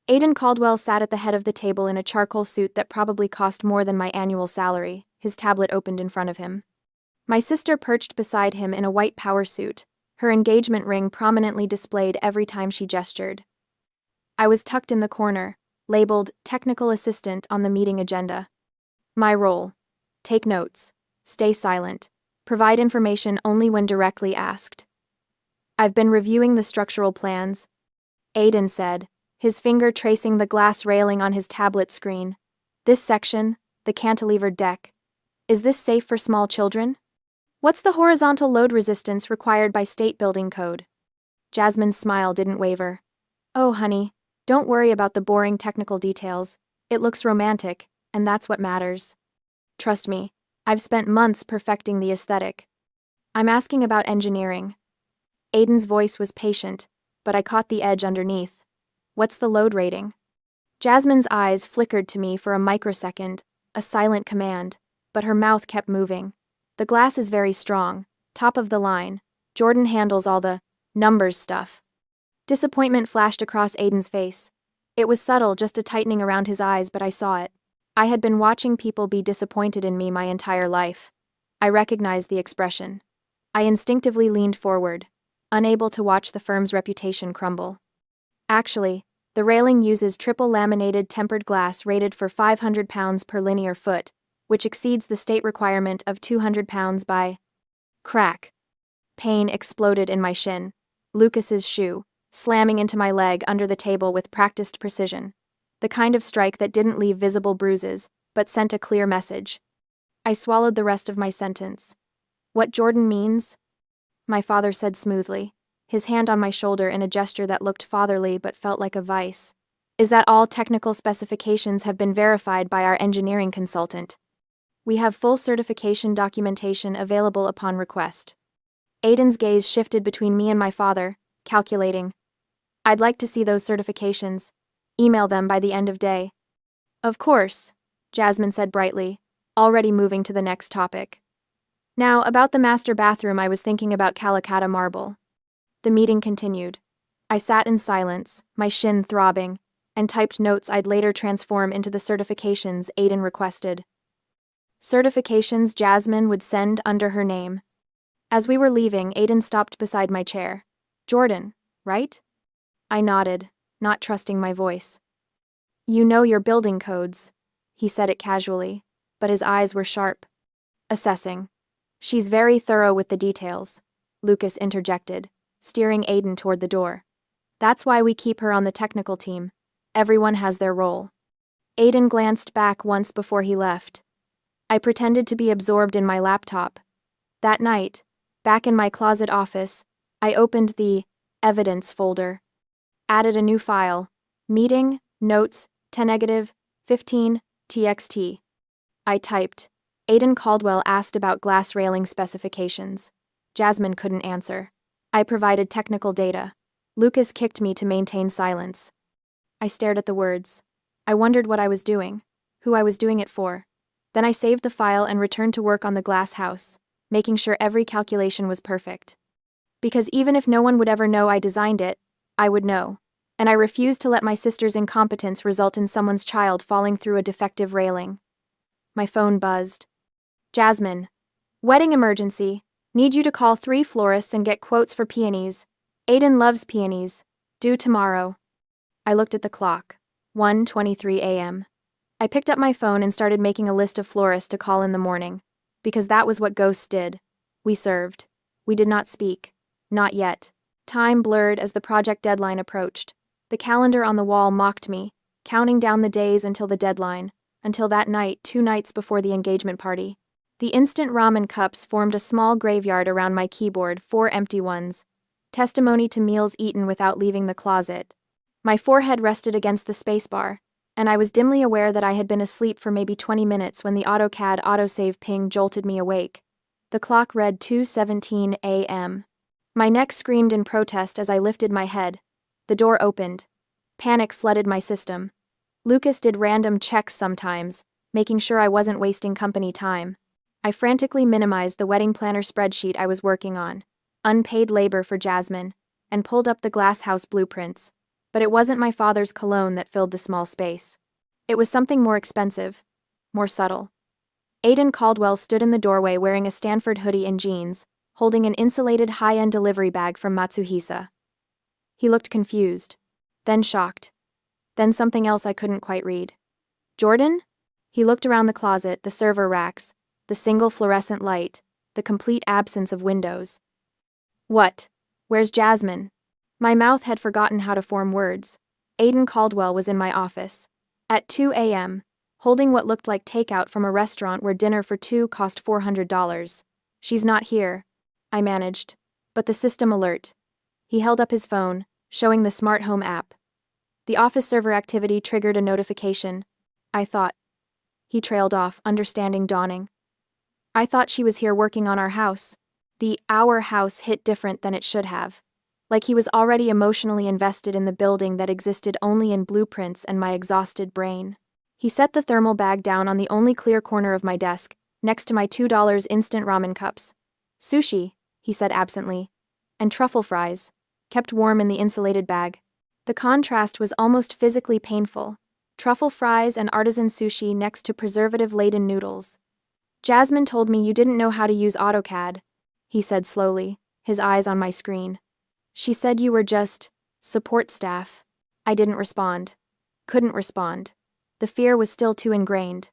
Aiden Caldwell sat at the head of the table in a charcoal suit that probably cost more than my annual salary, his tablet opened in front of him. My sister perched beside him in a white power suit, her engagement ring prominently displayed every time she gestured. I was tucked in the corner, labeled Technical Assistant on the meeting agenda. My role: take notes, stay silent, provide information only when directly asked. I've been reviewing the structural plans, Aiden said, his finger tracing the glass railing on his tablet screen. This section, the cantilevered deck. Is this safe for small children? What's the horizontal load resistance required by state building code? Jasmine's smile didn't waver. Oh, honey, don't worry about the boring technical details. It looks romantic, and that's what matters. Trust me, I've spent months perfecting the aesthetic. I'm asking about engineering. Aiden's voice was patient, but I caught the edge underneath. What's the load rating? Jasmine's eyes flickered to me for a microsecond, a silent command, but her mouth kept moving. The glass is very strong, top of the line. Jordan handles all the numbers stuff. Disappointment flashed across Aiden's face. It was subtle, just a tightening around his eyes, but I saw it. I had been watching people be disappointed in me my entire life. I recognized the expression. I instinctively leaned forward, unable to watch the firm's reputation crumble. Actually, the railing uses triple laminated tempered glass rated for 500 pounds per linear foot, which exceeds the state requirement of 200 pounds by... Crack. Pain exploded in my shin. Lucas's shoe, slamming into my leg under the table with practiced precision. The kind of strike that didn't leave visible bruises, but sent a clear message. I swallowed the rest of my sentence. What Jordan means? My father said smoothly, his hand on my shoulder in a gesture that looked fatherly but felt like a vice, is that all technical specifications have been verified by our engineering consultant. We have full certification documentation available upon request. Aiden's gaze shifted between me and my father, calculating. I'd like to see those certifications. Email them by the end of day. Of course, Jasmine said brightly, already moving to the next topic. Now, about the master bathroom, I was thinking about Calicut marble. The meeting continued. I sat in silence, my shin throbbing, and typed notes I'd later transform into the certifications Aiden requested. Certifications Jasmine would send under her name. As we were leaving, Aiden stopped beside my chair. Jordan, right? I nodded, not trusting my voice. You know your building codes. He said it casually, but his eyes were sharp. Assessing. She's very thorough with the details, Lucas interjected, steering Aiden toward the door. That's why we keep her on the technical team. Everyone has their role. Aiden glanced back once before he left. I pretended to be absorbed in my laptop. That night, back in my closet office, I opened the evidence folder. Added a new file. Meeting, notes, 10-15, txt. I typed. Aiden Caldwell asked about glass railing specifications. Jasmine couldn't answer. I provided technical data. Lucas kicked me to maintain silence. I stared at the words. I wondered what I was doing, who I was doing it for. Then I saved the file and returned to work on the glass house, making sure every calculation was perfect. Because even if no one would ever know I designed it, I would know. And I refused to let my sister's incompetence result in someone's child falling through a defective railing. My phone buzzed. Jasmine. Wedding emergency. Need you to call 3 florists and get quotes for peonies. Aiden loves peonies. Due tomorrow. I looked at the clock. 1:23 a.m. I picked up my phone and started making a list of florists to call in the morning. Because that was what ghosts did. We served. We did not speak. Not yet. Time blurred as the project deadline approached. The calendar on the wall mocked me, counting down the days until the deadline, until that night, 2 nights before the engagement party. The instant ramen cups formed a small graveyard around my keyboard, 4 empty ones. Testimony to meals eaten without leaving the closet. My forehead rested against the spacebar, and I was dimly aware that I had been asleep for maybe 20 minutes when the AutoCAD autosave ping jolted me awake. The clock read 2:17 a.m. My neck screamed in protest as I lifted my head. The door opened. Panic flooded my system. Lucas did random checks sometimes, making sure I wasn't wasting company time. I frantically minimized the wedding planner spreadsheet I was working on, unpaid labor for Jasmine, and pulled up the glass house blueprints. But it wasn't my father's cologne that filled the small space. It was something more expensive, more subtle. Aiden Caldwell stood in the doorway wearing a Stanford hoodie and jeans, holding an insulated high-end delivery bag from Matsuhisa. He looked confused, then shocked, then something else I couldn't quite read. Jordan? He looked around the closet, the server racks, the single fluorescent light, the complete absence of windows. What? Where's Jasmine? My mouth had forgotten how to form words. Aiden Caldwell was in my office. At 2 a.m., holding what looked like takeout from a restaurant where dinner for 2 cost $400. She's not here, I managed. But the system alert. He held up his phone, showing the smart home app. The office server activity triggered a notification. I thought. He trailed off, understanding dawning. I thought she was here working on our house. The "our house" hit different than it should have. Like he was already emotionally invested in the building that existed only in blueprints and my exhausted brain. He set the thermal bag down on the only clear corner of my desk, next to my $2 instant ramen cups. Sushi, he said absently, and truffle fries, kept warm in the insulated bag. The contrast was almost physically painful. Truffle fries and artisan sushi next to preservative-laden noodles. Jasmine told me you didn't know how to use AutoCAD, he said slowly, his eyes on my screen. She said you were just support staff. I didn't respond. Couldn't respond. The fear was still too ingrained.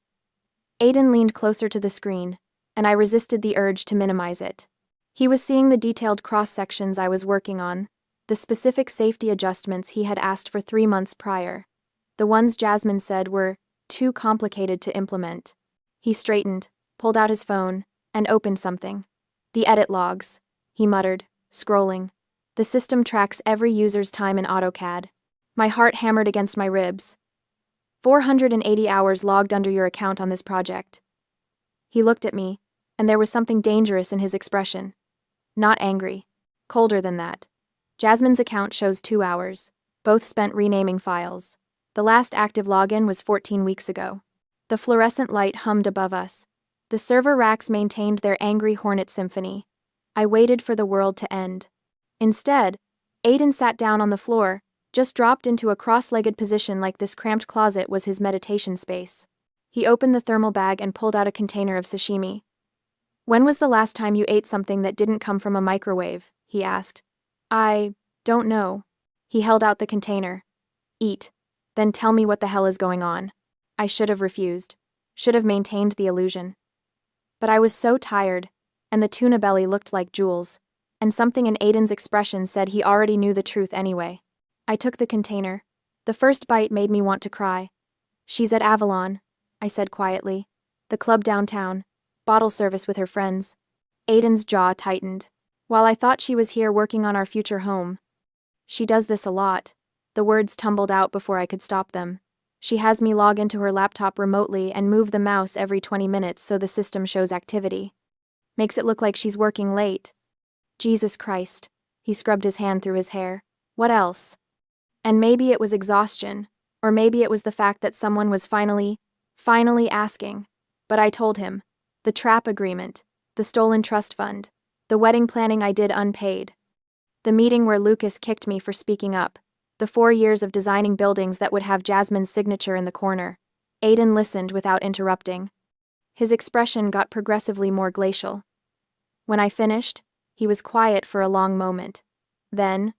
Aiden leaned closer to the screen, and I resisted the urge to minimize it. He was seeing the detailed cross-sections I was working on, the specific safety adjustments he had asked for 3 months prior. The ones Jasmine said were too complicated to implement. He straightened, pulled out his phone, and opened something. The edit logs, he muttered, scrolling. The system tracks every user's time in AutoCAD. My heart hammered against my ribs. 480 hours logged under your account on this project. He looked at me, and there was something dangerous in his expression. Not angry. Colder than that. Jasmine's account shows 2 hours, both spent renaming files. The last active login was 14 weeks ago. The fluorescent light hummed above us. The server racks maintained their angry hornet symphony. I waited for the world to end. Instead, Aiden sat down on the floor, just dropped into a cross-legged position like this cramped closet was his meditation space. He opened the thermal bag and pulled out a container of sashimi. "When was the last time you ate something that didn't come from a microwave?" he asked. "I don't know." He held out the container. "Eat. Then tell me what the hell is going on." I should have refused. Should have maintained the illusion. But I was so tired, and the tuna belly looked like jewels, and something in Aiden's expression said he already knew the truth anyway. I took the container. The first bite made me want to cry. "She's at Avalon," I said quietly. "The club downtown. Bottle service with her friends." Aiden's jaw tightened. "While I thought she was here working on our future home." "She does this a lot." The words tumbled out before I could stop them. "She has me log into her laptop remotely and move the mouse every 20 minutes so the system shows activity. Makes it look like she's working late." Jesus Christ. He scrubbed his hand through his hair. "What else?" And maybe it was exhaustion, or maybe it was the fact that someone was finally asking. But I told him. The trap agreement, the stolen trust fund, the wedding planning I did unpaid. The meeting where Lucas kicked me for speaking up, the 4 years of designing buildings that would have Jasmine's signature in the corner. Aiden listened without interrupting. His expression got progressively more glacial. When I finished, he was quiet for a long moment. Then,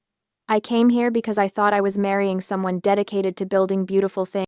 "I came here because I thought I was marrying someone dedicated to building beautiful things."